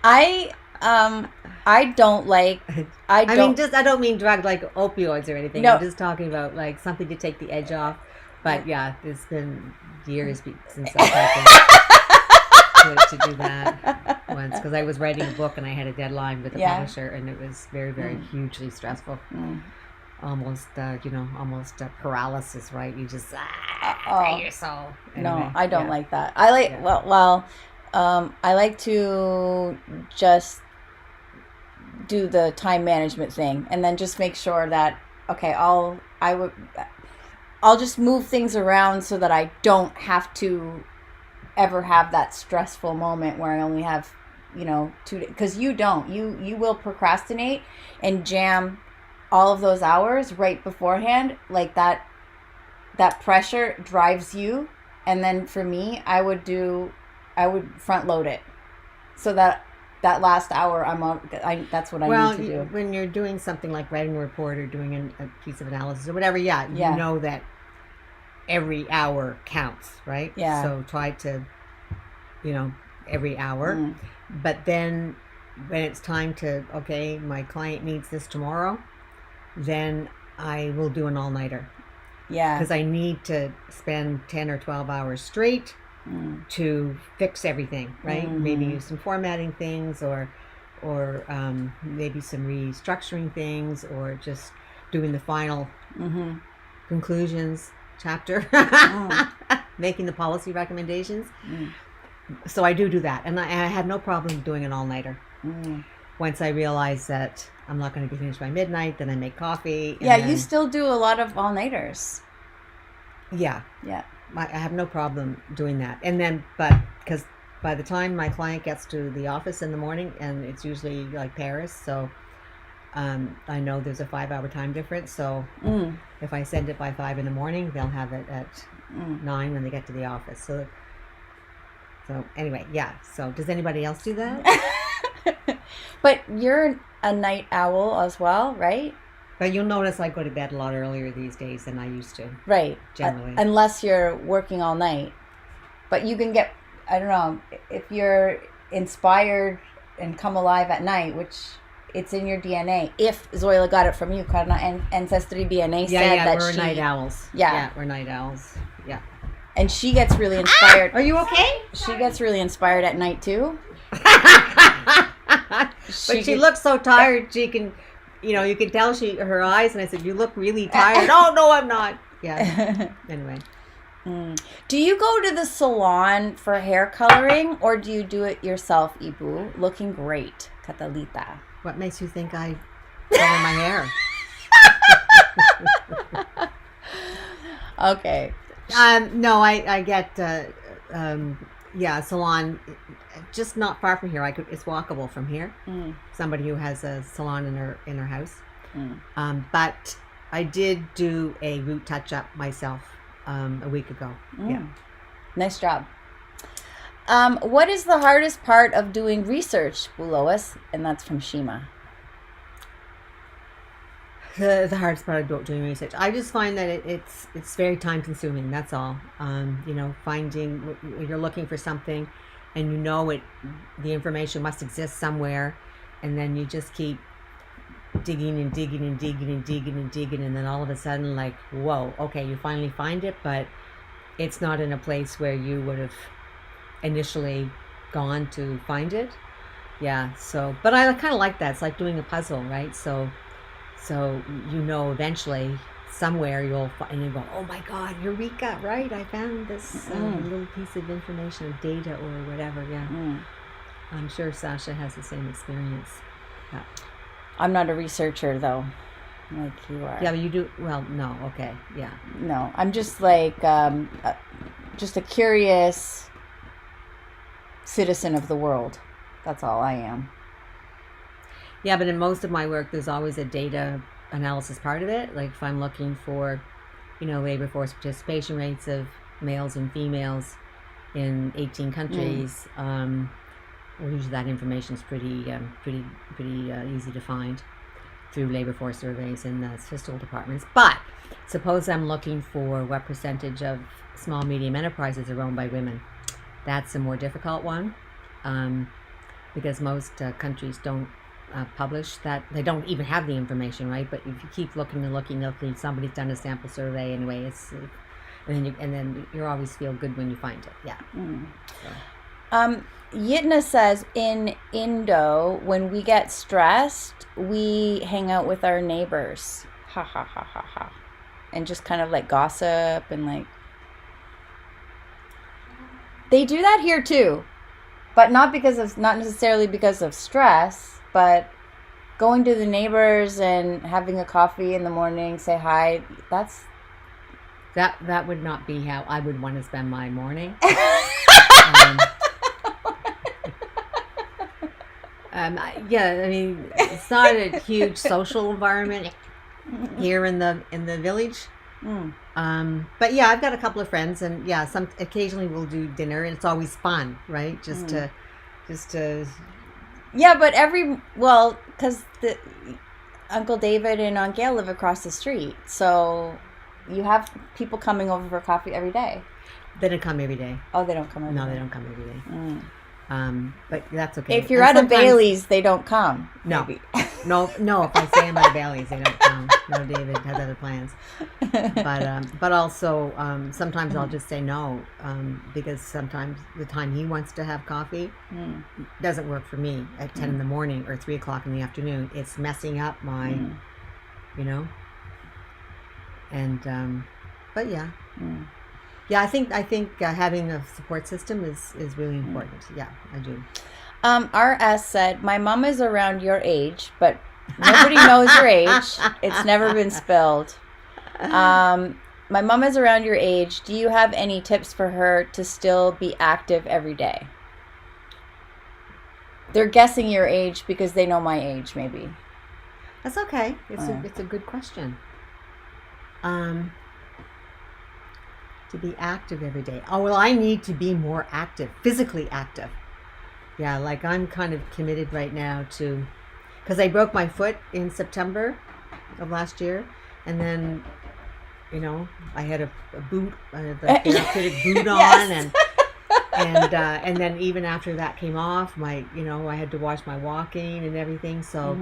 I don't like. I don't mean drugs like opioids or anything. No. I'm just talking about like something to take the edge off. But it's been years since I've had to do that once because I was writing a book and I had a deadline with the publisher and it was very, very hugely stressful. Almost, almost paralysis, right? You just your soul. Anyway, no, I don't like that. I like I like to just do the time management thing and then just make sure that I'll just move things around so that I don't have to ever have that stressful moment where I only have 2 days, because you will procrastinate and jam all of those hours right beforehand, like that pressure drives you. And then for me, I would front load it so that last hour that's what I need to do. When you're doing something like writing a report or doing a piece of analysis or whatever, you know that every hour counts, right? Yeah. So try to, every hour. But then when it's time to, my client needs this tomorrow, then I will do an all-nighter. Yeah. Because I need to spend 10 or 12 hours straight to fix everything, right? Maybe use some formatting things or maybe some restructuring things or just doing the final conclusions chapter, making the policy recommendations. So I do that. And I have no problem doing an all-nighter. once I realize that I'm not going to be finished by midnight, then I make coffee. And Yeah, then, you still do a lot of all-nighters. Yeah. Yeah. I have no problem doing that. And then, but because by the time my client gets to the office in the morning, and it's usually like Paris, so I know there's a 5-hour time difference. So if I send it by 5 in the morning, they'll have it at 9 when they get to the office. So anyway, yeah. So does anybody else do that? But you're a night owl as well, right? But you'll notice I go to bed a lot earlier these days than I used to. Right. Generally. Unless you're working all night. But you can get, I don't know, if you're inspired and come alive at night, which it's in your DNA. If Zoila got it from you, Karna, and Ancestry DNA said that we're night owls. Yeah, we're night owls. Yeah. And she gets really inspired. Are you okay? She gets really inspired at night too. But she looks so tired. She can, you can tell her eyes. And I said, "You look really tired." Oh no, I'm not. Yeah. Anyway. Do you go to the salon for hair coloring, or do you do it yourself, Ibu? Looking great, Catalita. What makes you think I color my hair? Okay. No, I get salon just not far from here. It's walkable from here. Somebody who has a salon in her house. But I did do a root touch up myself a week ago. Yeah. Nice job. What is the hardest part of doing research, Lois? And that's from Shima. The hardest part of doing research, I just find that it's very time consuming. That's all. Finding you're looking for something, and the information must exist somewhere, and then you just keep digging and digging and digging and digging and digging, and then all of a sudden, like, whoa, okay, you finally find it, but it's not in a place where you would have initially gone to find it. Yeah. So, but I kind of like that. It's like doing a puzzle, right? So eventually somewhere you go, oh my God, Eureka, right? I found this little piece of information, data or whatever. Yeah. I'm sure Sasha has the same experience. Yeah. I'm not a researcher though, like you are. Yeah, but you do, well, no, okay, yeah. No, I'm just like, just a curious citizen of the world. That's all I am. Yeah, but in most of my work, there's always a data analysis part of it. Like if I'm looking for, labor force participation rates of males and females in 18 countries, usually that information is pretty easy to find through labor force surveys in the statistical departments. But suppose I'm looking for what percentage of small medium enterprises are owned by women. That's a more difficult one, because most countries don't publish that. They don't even have the information, right? But if you keep looking, somebody's done a sample survey anyway. And then you always feel good when you find it. Yeah. So. Yitna says in Indo, when we get stressed, we hang out with our neighbors. Ha ha ha ha ha. And just kind of like gossip and like. They do that here too, but not necessarily because of stress, but going to the neighbors and having a coffee in the morning, say hi. That would not be how I would want to spend my morning. Yeah, I mean, it's not a huge social environment here in the village. But yeah, I've got a couple of friends, and yeah, occasionally we'll do dinner, and it's always fun, right? Just to. Yeah, but because Uncle David and Aunt Gail live across the street, so you have people coming over for coffee every day. They don't come every day. Oh, they don't come every day. No, they don't come every day. But that's okay. If you're at a Bailey's, they don't come. No, no. If I say I'm at a Bailey's, they don't come. No, David has other plans. But also sometimes I'll just say no, because sometimes the time he wants to have coffee doesn't work for me at 10 in the morning or 3 o'clock in the afternoon. It's messing up my, and but yeah. Yeah, I think having a support system is really important. Yeah, I do. RS said, my mom is around your age, but nobody knows your age. It's never been spilled. My mom is around your age. Do you have any tips for her to still be active every day? They're guessing your age because they know my age, maybe. That's okay. It's a good question. To be active every day. Oh, well, I need to be more active, physically active. Yeah, like I'm kind of committed right now to, because I broke my foot in September of last year, and then, I had a boot, the therapeutic boot on, Yes. and then even after that came off, I had to watch my walking and everything. So,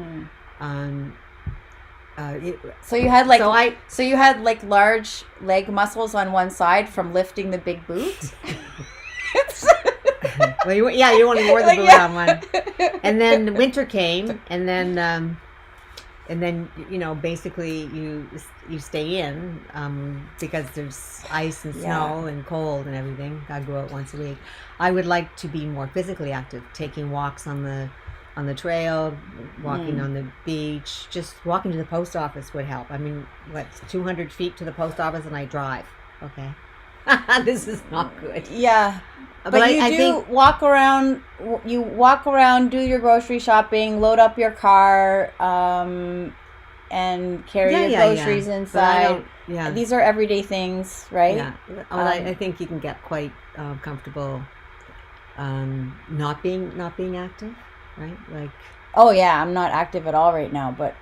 So you had like so you had like large leg muscles on one side from lifting the big boot. well, you only wore the Like, boot yeah. on one, and then winter came, and then basically you stay in because there's ice and snow and cold and everything. I go out once a week. I would like to be more physically active, taking walks on the trail, walking on the beach. Just walking to the post office would help. I mean, 200 feet to the post office, and I drive. Okay. This is not good. Yeah. But I you think walk around, do your grocery shopping, load up your car, and carry your groceries But I inside. don't, yeah. These are everyday things, right? Yeah. Well, I think you can get quite comfortable not being active, right? Like, Oh yeah, I'm not active at all right now, but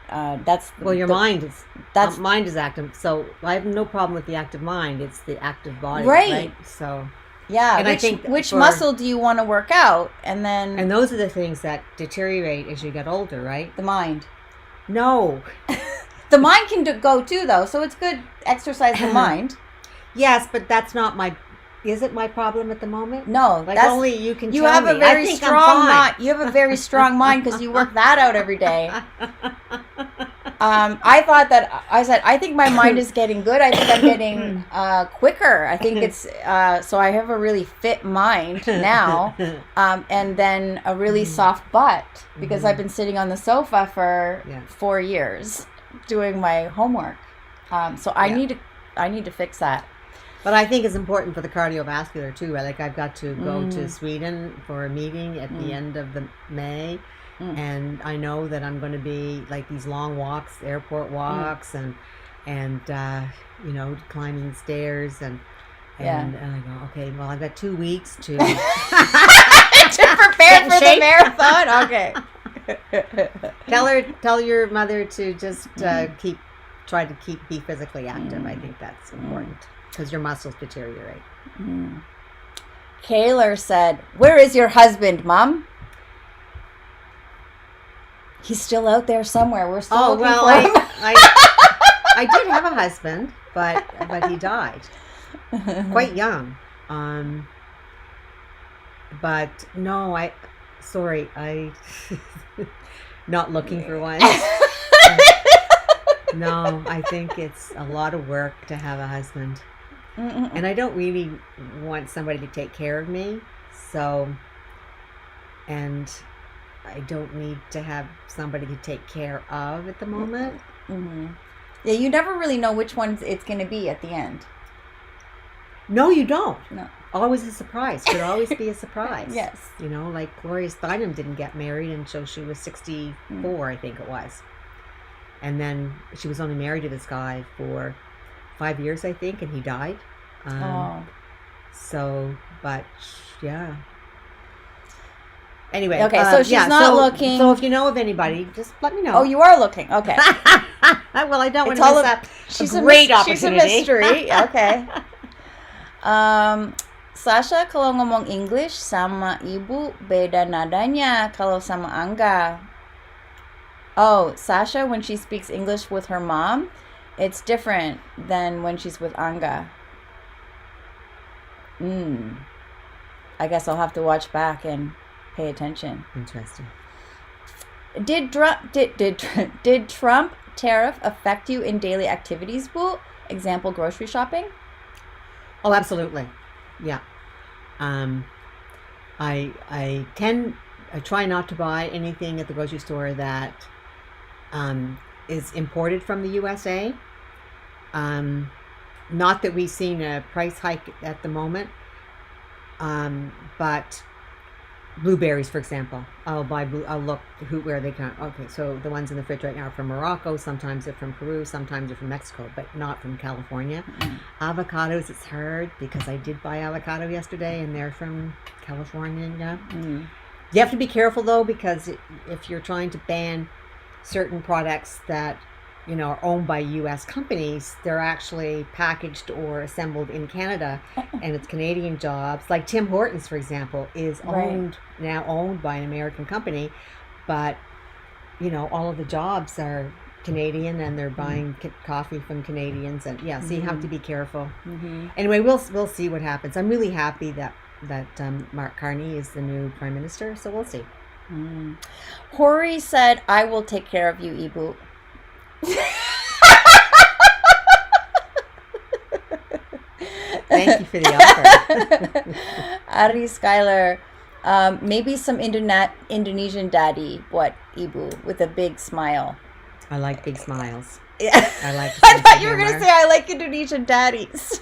that's your mind is active. So I have no problem with the active mind. It's the active body, right? So yeah. and I think which muscle do you want to work out, and those are the things that deteriorate as you get older, right? the mind. No. The mind can go too, though, so it's good exercise the mind. Yes, but that's not my. Is it my problem at the moment? No, Like only you can. You tell have me. a very I think strong I'm mind. You have a very strong mind because you work that out every day. I think my mind is getting good. I think I'm getting quicker. I think it's so I have a really fit mind now, and then a really soft butt because I've been sitting on the sofa for 4 years doing my homework. So I need to fix that. But I think it's important for the cardiovascular too, right? Like I've got to go to Sweden for a meeting at the end of May. And I know that I'm going to be like these long walks, airport walks, and climbing stairs, and I go, okay, well, I've got 2 weeks to to prepare for the marathon. Okay. Tell your mother to just try to be physically active. I think that's important because your muscles deteriorate. Kaylor said, "Where is your husband, Mom?" He's still out there somewhere. We're still looking for him. I did have a husband, but he died quite young. But no, I not looking for one. No, I think it's a lot of work to have a husband. And I don't really want somebody to take care of me. So, and I don't need to have somebody to take care of at the moment. Yeah, you never really know which one it's going to be at the end. No, you don't. No. Always a surprise. Could always be a surprise. Yes. Like Gloria Steinem didn't get married until she was 64, I think it was. And then she was only married to this guy for 5 years, I think, and he died. So, but yeah. Anyway. Okay, so she's not looking. So if you know of anybody, just let me know. Oh, you are looking. Okay. Well, I don't want to miss up she's a great opportunity. She's a mystery. Okay. Sasha, kalau ngomong English sama ibu beda nadanya kalau sama Angga. Oh, Sasha, when she speaks English with her mom, it's different than when she's with Angga. I guess I'll have to watch back and pay attention. Interesting. Did Trump tariff affect you in daily activities, Boo? Example, grocery shopping? Oh, absolutely. Yeah. I can I try not to buy anything at the grocery store that is imported from the USA. Not that we've seen a price hike at the moment, but blueberries, for example, I'll look where they come. Okay, so the ones in the fridge right now are from Morocco. Sometimes they're from Peru. Sometimes they're from Mexico, but not from California. Avocados, it's hard because I did buy avocado yesterday, and they're from California. Yeah. You have to be careful though, because if you're trying to ban certain products that are owned by U.S. companies, they're actually packaged or assembled in Canada, and it's Canadian jobs. Like Tim Hortons, for example, is now owned by an American company, but all of the jobs are Canadian, and they're buying coffee from Canadians, and so you have to be careful. Anyway, we'll see what happens. I'm really happy that Mark Carney is the new Prime Minister, so we'll see. Hori said, "I will take care of you, Ibu." Thank you for the offer. Ari Skylar, maybe some Indonesian daddy, what, Ibu, with a big smile. I like big smiles. Yeah. I like. I thought you were going to say I like Indonesian daddies.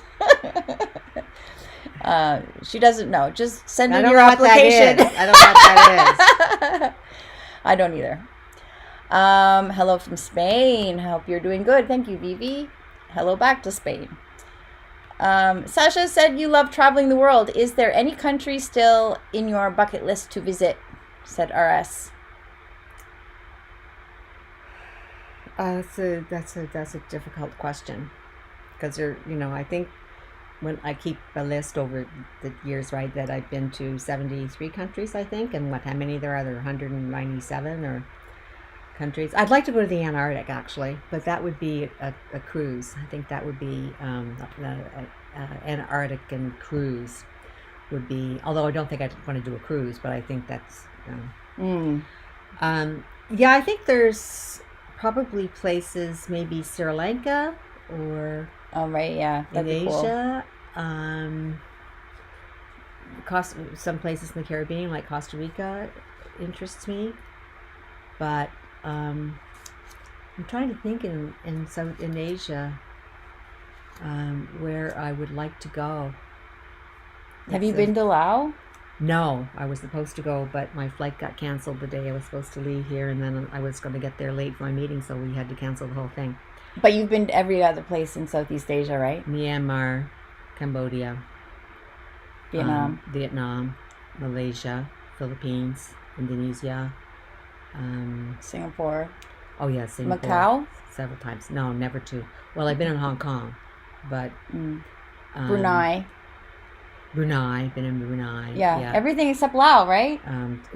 She doesn't know. Just send in your application. I don't know what that is. I don't either. Hello from Spain. Hope you're doing good. Thank you, Vivi. Hello back to Spain. Sasha said you love traveling the world. Is there any country still in your bucket list to visit? Said RS. That's a difficult question, because I think when I keep a list over the years, right, that I've been to 73 countries, I think, and how many there are? There are 197 or countries. I'd like to go to the Antarctic, actually, but that would be a cruise. I think that would be Antarctic and cruise would be, although I don't think I'd want to do a cruise, but I think that's I think there's probably places, maybe Sri Lanka or that'd in be Asia. Some places in the Caribbean, like Costa Rica, interests me, but I'm trying to think in Asia where I would like to go. Have you been to Laos? No, I was supposed to go, but my flight got canceled the day I was supposed to leave here, and then I was going to get there late for my meeting, so we had to cancel the whole thing. But you've been to every other place in Southeast Asia, right? Myanmar, Cambodia, Vietnam, Malaysia, Philippines, Indonesia, Singapore. Oh yeah, Singapore. Macau? Several times. No, never to. Well, I've been in Hong Kong, but Brunei. Been in Brunei. Yeah, everything except Laos, right?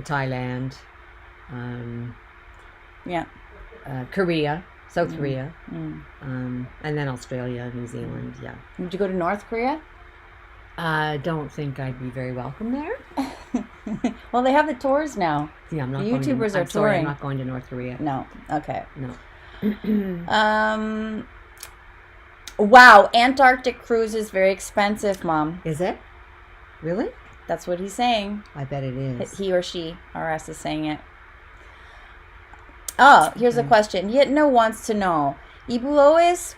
Thailand. Korea, South Korea, and then Australia, New Zealand. Yeah. Did you go to North Korea? I don't think I'd be very welcome there. Well, they have the tours now. Yeah, I'm not. The YouTubers are touring. Sorry, I'm not going to North Korea. No. Okay. No. Wow, Antarctic cruise is very expensive, Mom. Is it? Really? That's what he's saying. I bet it is. He or she, RS, is saying it. Oh, here's a question. Yitno wants to know, Ibu Lois,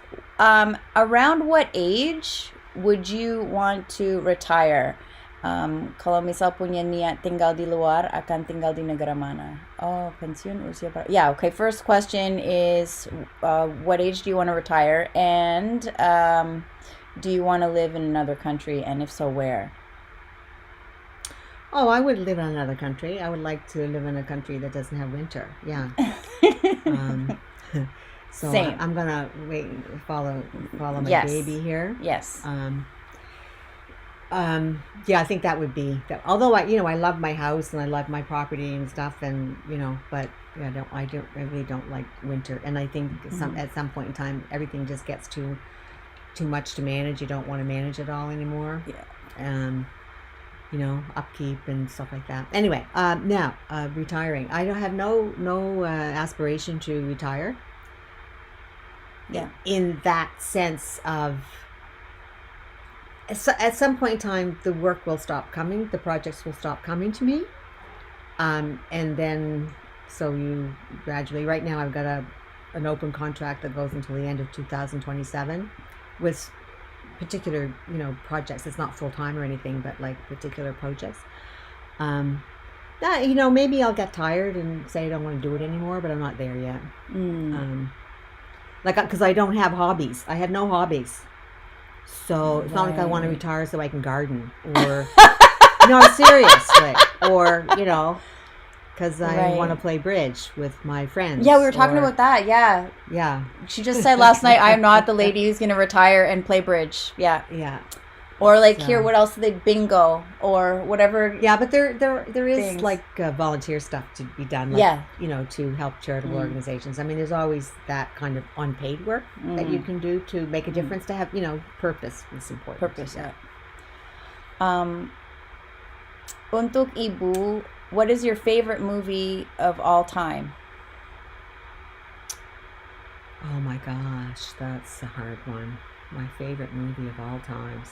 around what age would you want to retire? Kalau misal punya niat tinggal di luar, akan tinggal di negara mana? Oh, pensiun usia berapa? Yeah, okay. First question is, what age do you want to retire? And do you want to live in another country? And if so, where? Oh, I would live in another country. I would like to live in a country that doesn't have winter. Yeah. So Same. I'm gonna wait, follow my baby here. Yes. Yeah, I think that would be that. Although I love my house and I love my property and stuff, and but I really don't like winter. And I think at some point in time, everything just gets too much to manage. You don't want to manage it all anymore. Yeah. Upkeep and stuff like that. Anyway, now retiring. I don't have no aspiration to retire. Yeah. In that sense of, at some point in time, the work will stop coming. The projects will stop coming to me. And then, so you gradually, right now I've got an open contract that goes until the end of 2027 with particular, projects. It's not full-time or anything, but like particular projects. Maybe I'll get tired and say I don't want to do it anymore, but I'm not there yet. Because I don't have hobbies. I have no hobbies. So it's not like I want to retire so I can garden or, no, seriously. Or, because I want to play bridge with my friends. Yeah, we were talking about that. Yeah. Yeah. She just said last night, I'm not the lady who's going to retire and play bridge. Yeah. Yeah. Or here, what else do they bingo or whatever? Yeah, but there is things. Volunteer stuff to be done. To help charitable organizations. I mean, there's always that kind of unpaid work that you can do to make a difference. To have purpose is important. Purpose, yeah. Untuk Ibu, what is your favorite movie of all time? Oh my gosh, that's a hard one. My favorite movie of all times.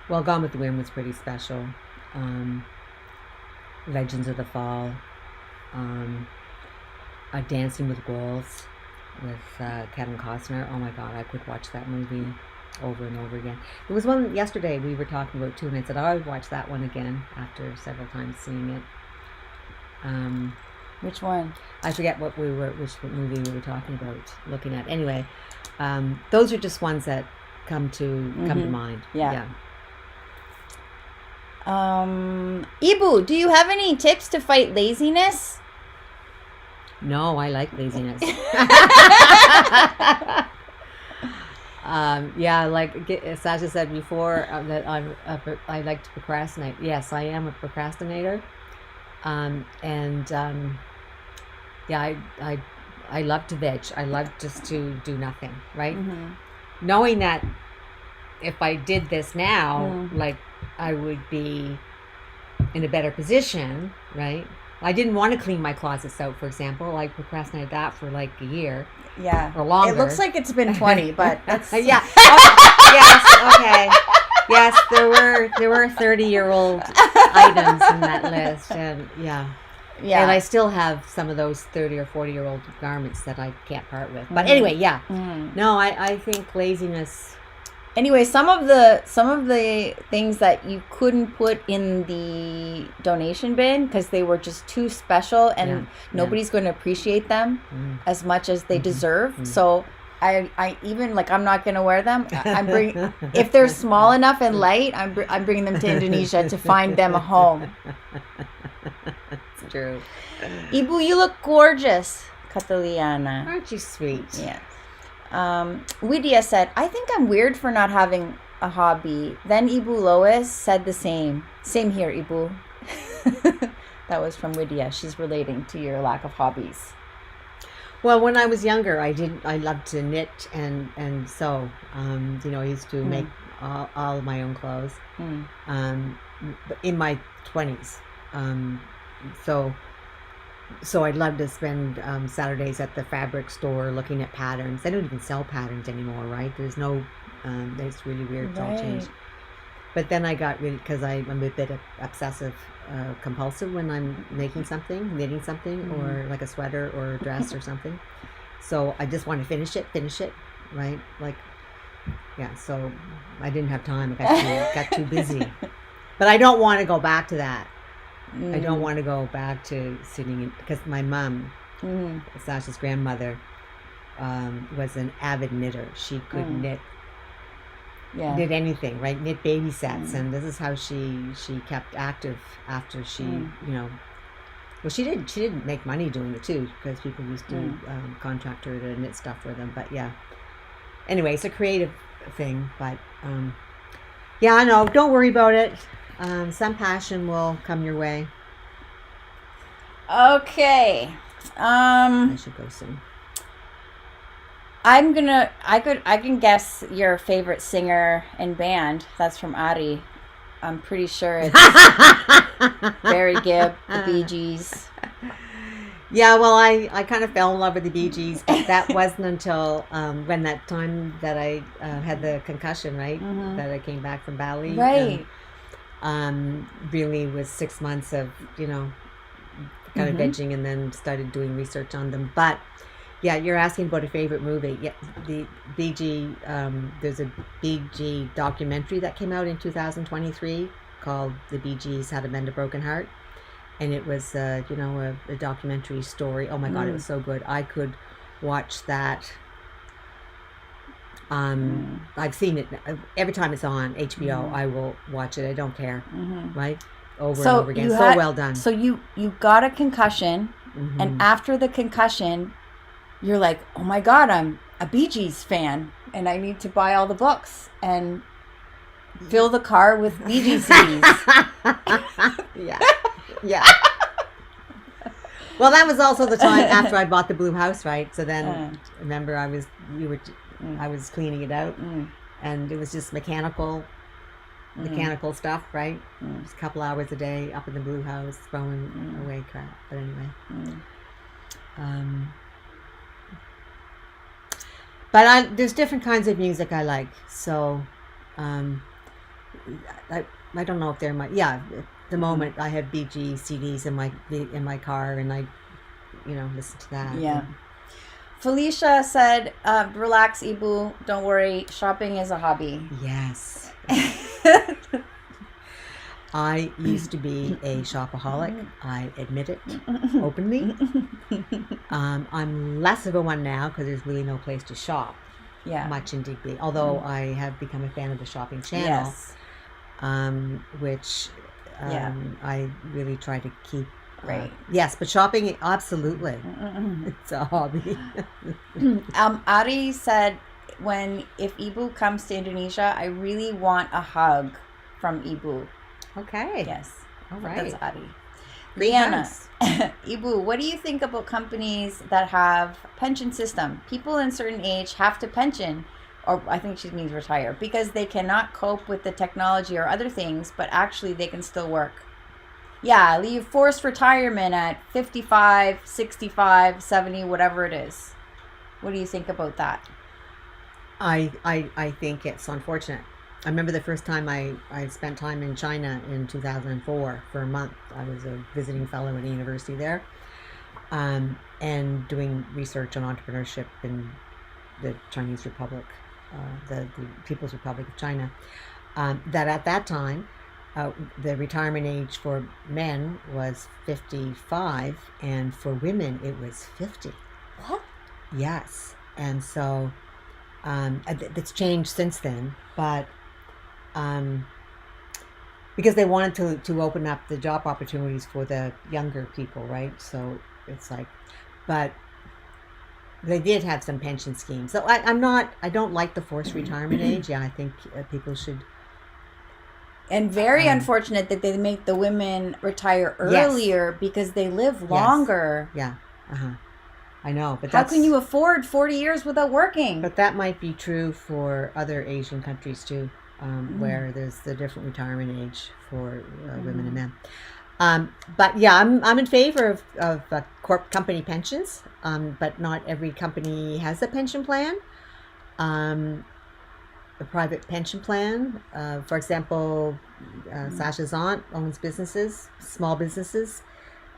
Well, Gone with the Wind was pretty special. Legends of the Fall. Dancing with Wolves with Kevin Costner. Oh my God, I could watch that movie over and over again. There was one yesterday we were talking about too, and I said I would watch that one again after several times seeing it. Which one? I forget which movie we were talking about looking at. Anyway, those are just ones that come to mind. Yeah. Ibu, do you have any tips to fight laziness? No, I like laziness. Like Sasha said before, that I like to procrastinate. Yes, I am a procrastinator. I love to veg. I love just to do nothing, right? Knowing that if I did this now, I would be in a better position, right? I didn't want to clean my closets out, for example. I procrastinated that for like a year. Yeah. Or longer. It looks like it's been 20, but that's... Yeah. Yes, okay. Yes, there were 30-year-old items in that list, and yeah. And I still have some of those 30 or 40-year-old garments that I can't part with. But anyway, yeah. No, I think laziness. Anyway, some of the things that you couldn't put in the donation bin because they were just too special and nobody's going to appreciate them as much as they deserve. So I even I'm not going to wear them. If they're small enough and light, I'm bringing them to Indonesia to find them a home. It's true. Ibu, you look gorgeous, Cataliana. Aren't you sweet? Yeah. Widya said, I think I'm weird for not having a hobby. Then Ibu Lois said the same. Same here, Ibu. That was from Widya. She's relating to your lack of hobbies. Well, when I was younger, I loved to knit and sew. I used to make all of my own clothes. In my 20s. So I'd love to spend Saturdays at the fabric store looking at patterns. They don't even sell patterns anymore, right? There's no, it's really weird. It's all changed. But then I got really, because I'm a bit obsessive, compulsive when I'm making something, knitting something, or like a sweater or a dress or something. So I just want to finish it, right? So I didn't have time. I got too busy. But I don't want to go back to that. I don't want to go back to sitting in, because my mom, Sasha's grandmother, was an avid knitter. She could knit anything, right? Knit baby sets, and this is how she kept active after she, well, she didn't make money doing it too, because people used to contract her to knit stuff for them. But yeah, anyway, it's a creative thing. But I know. Don't worry about it. Some passion will come your way. Okay. I should go soon. I can guess your favorite singer and band. That's from Ari. I'm pretty sure it's Barry Gibb, the Bee Gees. Yeah, well, I kind of fell in love with the Bee Gees, but that wasn't until when that time that I had the concussion, right? That I came back from Bali. Right. Really was 6 months of, kind of edging and then started doing research on them. But yeah, you're asking about a favorite movie. Yeah, the BG, there's a BG documentary that came out in 2023 called The Bee Gees How to Mend a Broken Heart. And it was, a documentary story. Oh my God, it was so good. I could watch that. I've seen it every time it's on HBO. I will watch it. I don't care, right? Over and over again. So well done. So you got a concussion, and after the concussion, you're like, oh my God, I'm a Bee Gees fan, and I need to buy all the books and fill the car with Bee Gees CDs. Yeah. Well, that was also the time after I bought the blue house, right? So then, remember, I was cleaning it out, and it was just mechanical stuff, right? Just a couple hours a day up in the blue house, throwing away crap. But anyway, but there's different kinds of music I like. So, I don't know if they're at the moment I have BG CDs in my car, and I, listen to that. Yeah. Felicia said, relax, Ibu. Don't worry. Shopping is a hobby. Yes. I used to be a shopaholic. I admit it openly. I'm less of a one now because there's really no place to shop. Yeah. Much in Digby. Although I have become a fan of the shopping channel. Yes. Which I really try to keep. Right. Yes, but shopping, absolutely. It's a hobby. Ari said, if Ibu comes to Indonesia, I really want a hug from Ibu. Okay. Yes. All right. That's Ari. Great Liana, hugs. Ibu, what do you think about companies that have pension system? People in certain age have to pension, or I think she means retire, because they cannot cope with the technology or other things, but actually they can still work. Yeah, leave forced retirement at 55, 65, 70, whatever it is. What do you think about that? I think it's unfortunate. I remember the first time I spent time in China in 2004 for a month. I was a visiting fellow at a university there, and doing research on entrepreneurship in the Chinese Republic, the People's Republic of China. That at that time, the retirement age for men was 55, and for women it was 50. What? Yes, and so it's changed since then, but because they wanted to open up the job opportunities for the younger people, right? So it's like, but they did have some pension schemes. So I don't like the forced retirement age. Yeah, I think people should. And very unfortunate that they make the women retire earlier because they live longer. Yeah. I know, but how can you afford 40 years without working? But that might be true for other Asian countries too, where there's the different retirement age for women and men. But yeah, I'm in favor of company pensions, but not every company has a pension plan. A private pension plan. For example, Sasha's aunt owns businesses, small businesses.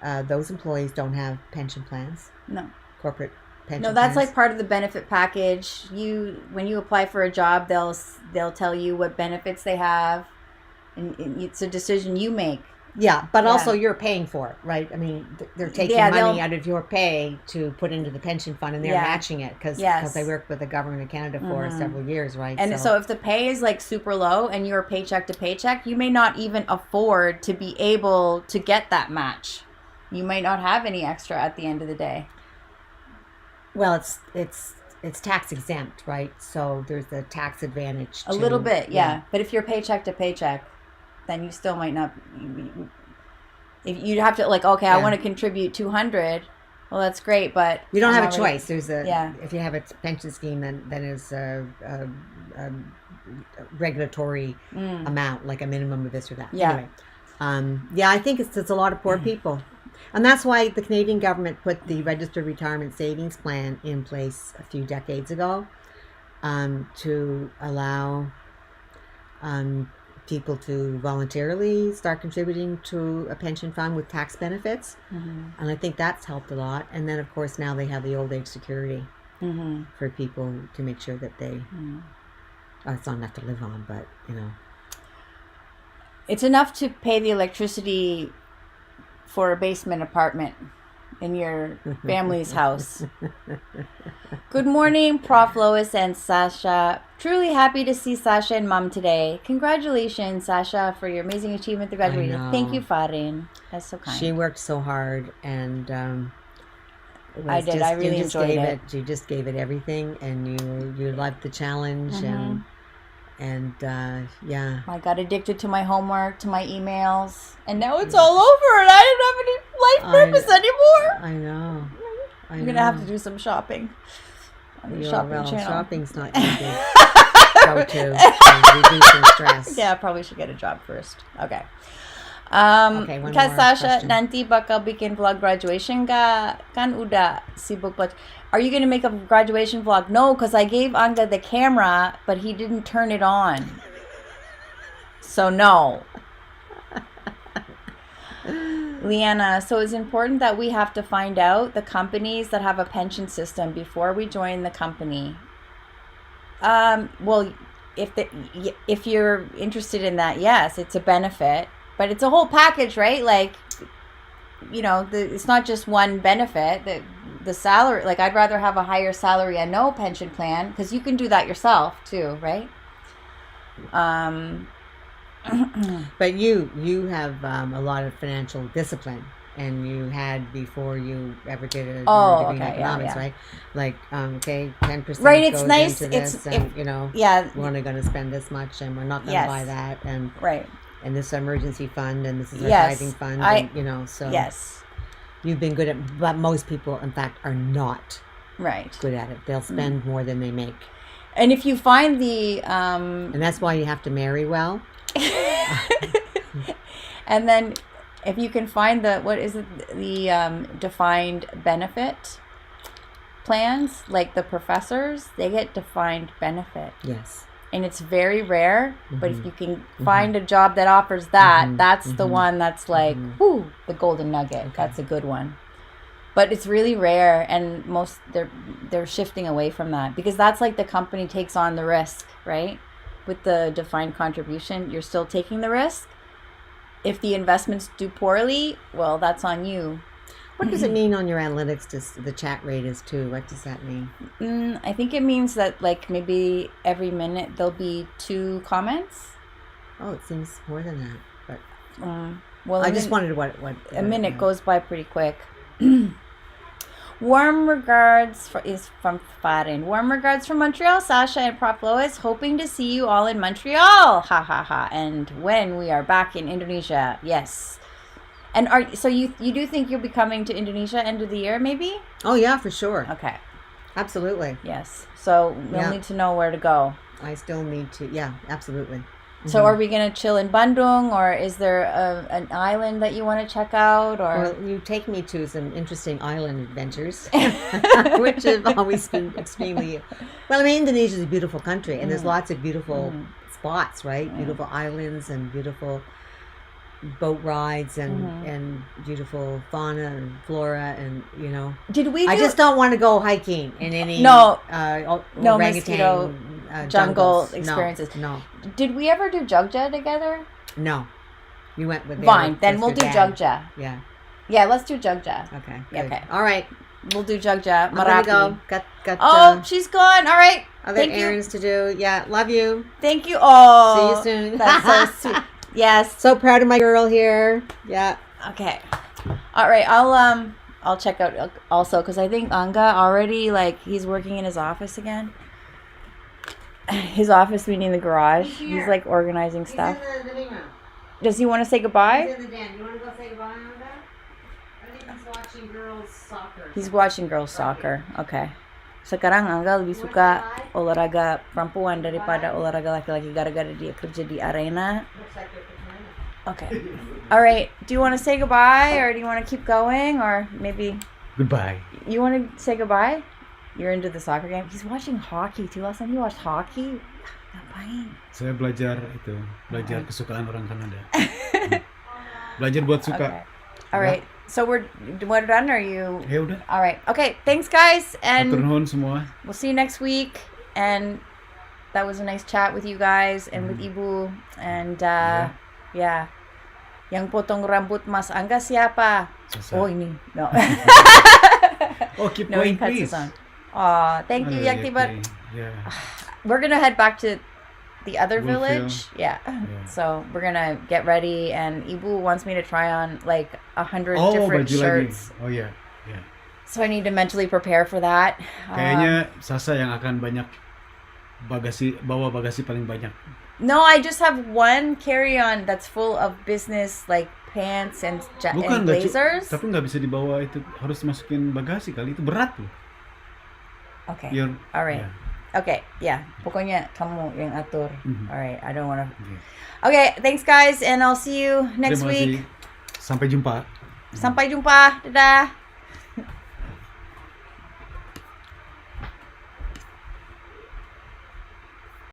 Those employees don't have pension plans. No. Corporate pension No, that's plans. like part of the benefit package. When you apply for a job, they'll tell you what benefits they have, and it's a decision you make. Yeah, but also you're paying for it, right? I mean, they're taking money out of your pay to put into the pension fund, and they're matching it because they worked with the government of Canada for several years, right? And so if the pay is like super low and you're paycheck to paycheck, you may not even afford to be able to get that match. You might not have any extra at the end of the day. Well, it's tax exempt, right? So there's a tax advantage. A little bit, yeah. But if you're paycheck to paycheck, then you still might not. If you'd have to I want to contribute $200. Well, that's great, but you don't have a choice. There's if you have a pension scheme, then there's a regulatory amount, like a minimum of this or that. Yeah. Anyway, I think it's a lot of poor people, and that's why the Canadian government put the registered retirement savings plan in place a few decades ago, to allow people to voluntarily start contributing to a pension fund with tax benefits. And I think that's helped a lot. And then, of course, now they have the old age security for people to make sure that they, it's not enough to live on, but, you know. It's enough to pay the electricity for a basement apartment in your family's house. Good morning, Prof. Lois and Sasha. Truly happy to see Sasha and Mom today. Congratulations, Sasha, for your amazing achievement to graduating. know. Thank you, Farin. That's so kind. She worked so hard, and it I was did. just- I really you just enjoyed gave it. You just gave it everything, and you liked the challenge, and yeah. I got addicted to my homework, to my emails, and now it's all over, and I don't have any life purpose anymore. I know. I'm gonna have to do some shopping on the shopping channel. Shopping's not easy. Go to reduce some stress. Yeah, I probably should get a job first. Okay. Okay, one Kak more Sasha, question. nanti bakal bikin vlog graduation ka? Kan udah sibuk banget. Are you going to make a graduation vlog? No, because I gave Anga the camera, but he didn't turn it on. So no. Leanna, so it's important that we have to find out the companies that have a pension system before we join the company. Well, if you're interested in that, yes, it's a benefit, but it's a whole package, right? Like, you know, it's not just one benefit. The salary, like, I'd rather have a higher salary and no pension plan, because you can do that yourself too, right? But you have a lot of financial discipline, and you had before you ever did a degree in economics, right? Like, okay, 10% right. It's goes nice. into this, It's and you know, yeah. we're only going to spend this much, and we're not going to Yes. buy that, and Right. and this emergency fund, and this is our Yes. tithing fund, I- and, you know, so Yes. you've been good at, but most people, in fact, are not Right. good at it. They'll spend more than they make, And if you find the and that's why you have to marry well. and then if you can find the defined benefit plans, like the professors, they get defined benefit, Yes. and it's very rare. But if you can find a job that offers that, that's the one that's like, whoo, the golden nugget. That's a good one. But it's really rare, and most they're shifting away from that, because that's like the company takes on the risk, right? With the defined contribution, you're still taking the risk. If the investments do poorly, well, that's on you. What does it mean on your analytics? The chat rate is 2. What does that mean? I think it means that, like, maybe every minute there'll be 2 comments. Oh, it seems more than that. But Well, I just wondered what a minute goes by pretty quick. Warm regards is from Farin. Warm regards from Montreal, Sasha and Prof. Lois. Hoping to see you all in Montreal. Ha ha ha. And when we are back in Indonesia. Yes. And so you do think you'll be coming to Indonesia end of the year, maybe? Oh yeah, for sure. Okay. Absolutely. Yes. So we'll need to know where to go. I still need to. Yeah, absolutely. So are we going to chill in Bandung, or is there an island that you want to check out? Or Well, you take me to some interesting island adventures, which have always been extremely. Well, I mean, Indonesia is a beautiful country, and there's lots of beautiful spots, right? Beautiful islands and beautiful boat rides and beautiful fauna and flora, and you know. did we? I just don't want to go hiking in any No orangutan, mosquito jungle jungles. experiences. No, Did we ever do Jogja together? no. You went with Fine, then we'll do Jogja. Yeah. Yeah, let's do Jogja. Okay. Yeah, Good. okay. All right. We'll do Jogja. I'm gonna Marapi. go. Got Oh, she's gone. All right. other Thank you. errands to do. Yeah. Love you. Thank you. Oh, See you soon. That's so sweet. Yes. So proud of my girl here. Yeah. Okay. All right. I'll check out also, because I think Anga already, like, he's working in his office again. His office meaning the garage. He's like organizing stuff. in the living room. Does he want to say goodbye? in the den. You want to go say goodbye on that? I think he's watching girls soccer. He's watching girls soccer. Okay. Sekarang Angga lebih suka olahraga perempuan daripada olahraga laki-laki gara-gara dia kerja di arena. Looks like they're picking Okay. All right. Do you want to say goodbye, or do you want to keep going, or maybe Goodbye. you want to say goodbye? You're into the soccer game. He's watching hockey too. Last time he watched hockey. Ngapain? Saya belajar kesukaan orang Kanada. Belajar buat suka. Okay. All right. So we're done, or you? Ya udah. All right. Okay. Thanks, guys, and Atur nuhun semua. we'll see you next week. And that was a nice chat with you guys and with Ibu. And yeah. Yang potong rambut Mas Angga siapa? Sasa. Oh, ini. No. Keep No, he going, cuts please. the song. Aw, thank you, Yakti. But Yeah. we're gonna head back to the other Wolfville. village. Yeah. So we're gonna get ready, and Ibu wants me to try on like 100 different baju shirts. lagi. Oh iya. So I need to mentally prepare for that. Kayaknya Sasa yang akan bawa bagasi paling banyak. No, I just have one carry-on that's full of business like pants and Bukan, blazers. tapi nggak bisa dibawa itu, harus masukin bagasi kali, itu berat loh. Okay. Biar- Alright. ya. Okay. Yeah. Pokoknya kamu yang atur. Mhm. Alright. I don't wanna. Oke. Okay. Thanks, guys, and I'll see you next Terima kasih. week. Sampai jumpa. Sampai jumpa. Dadah.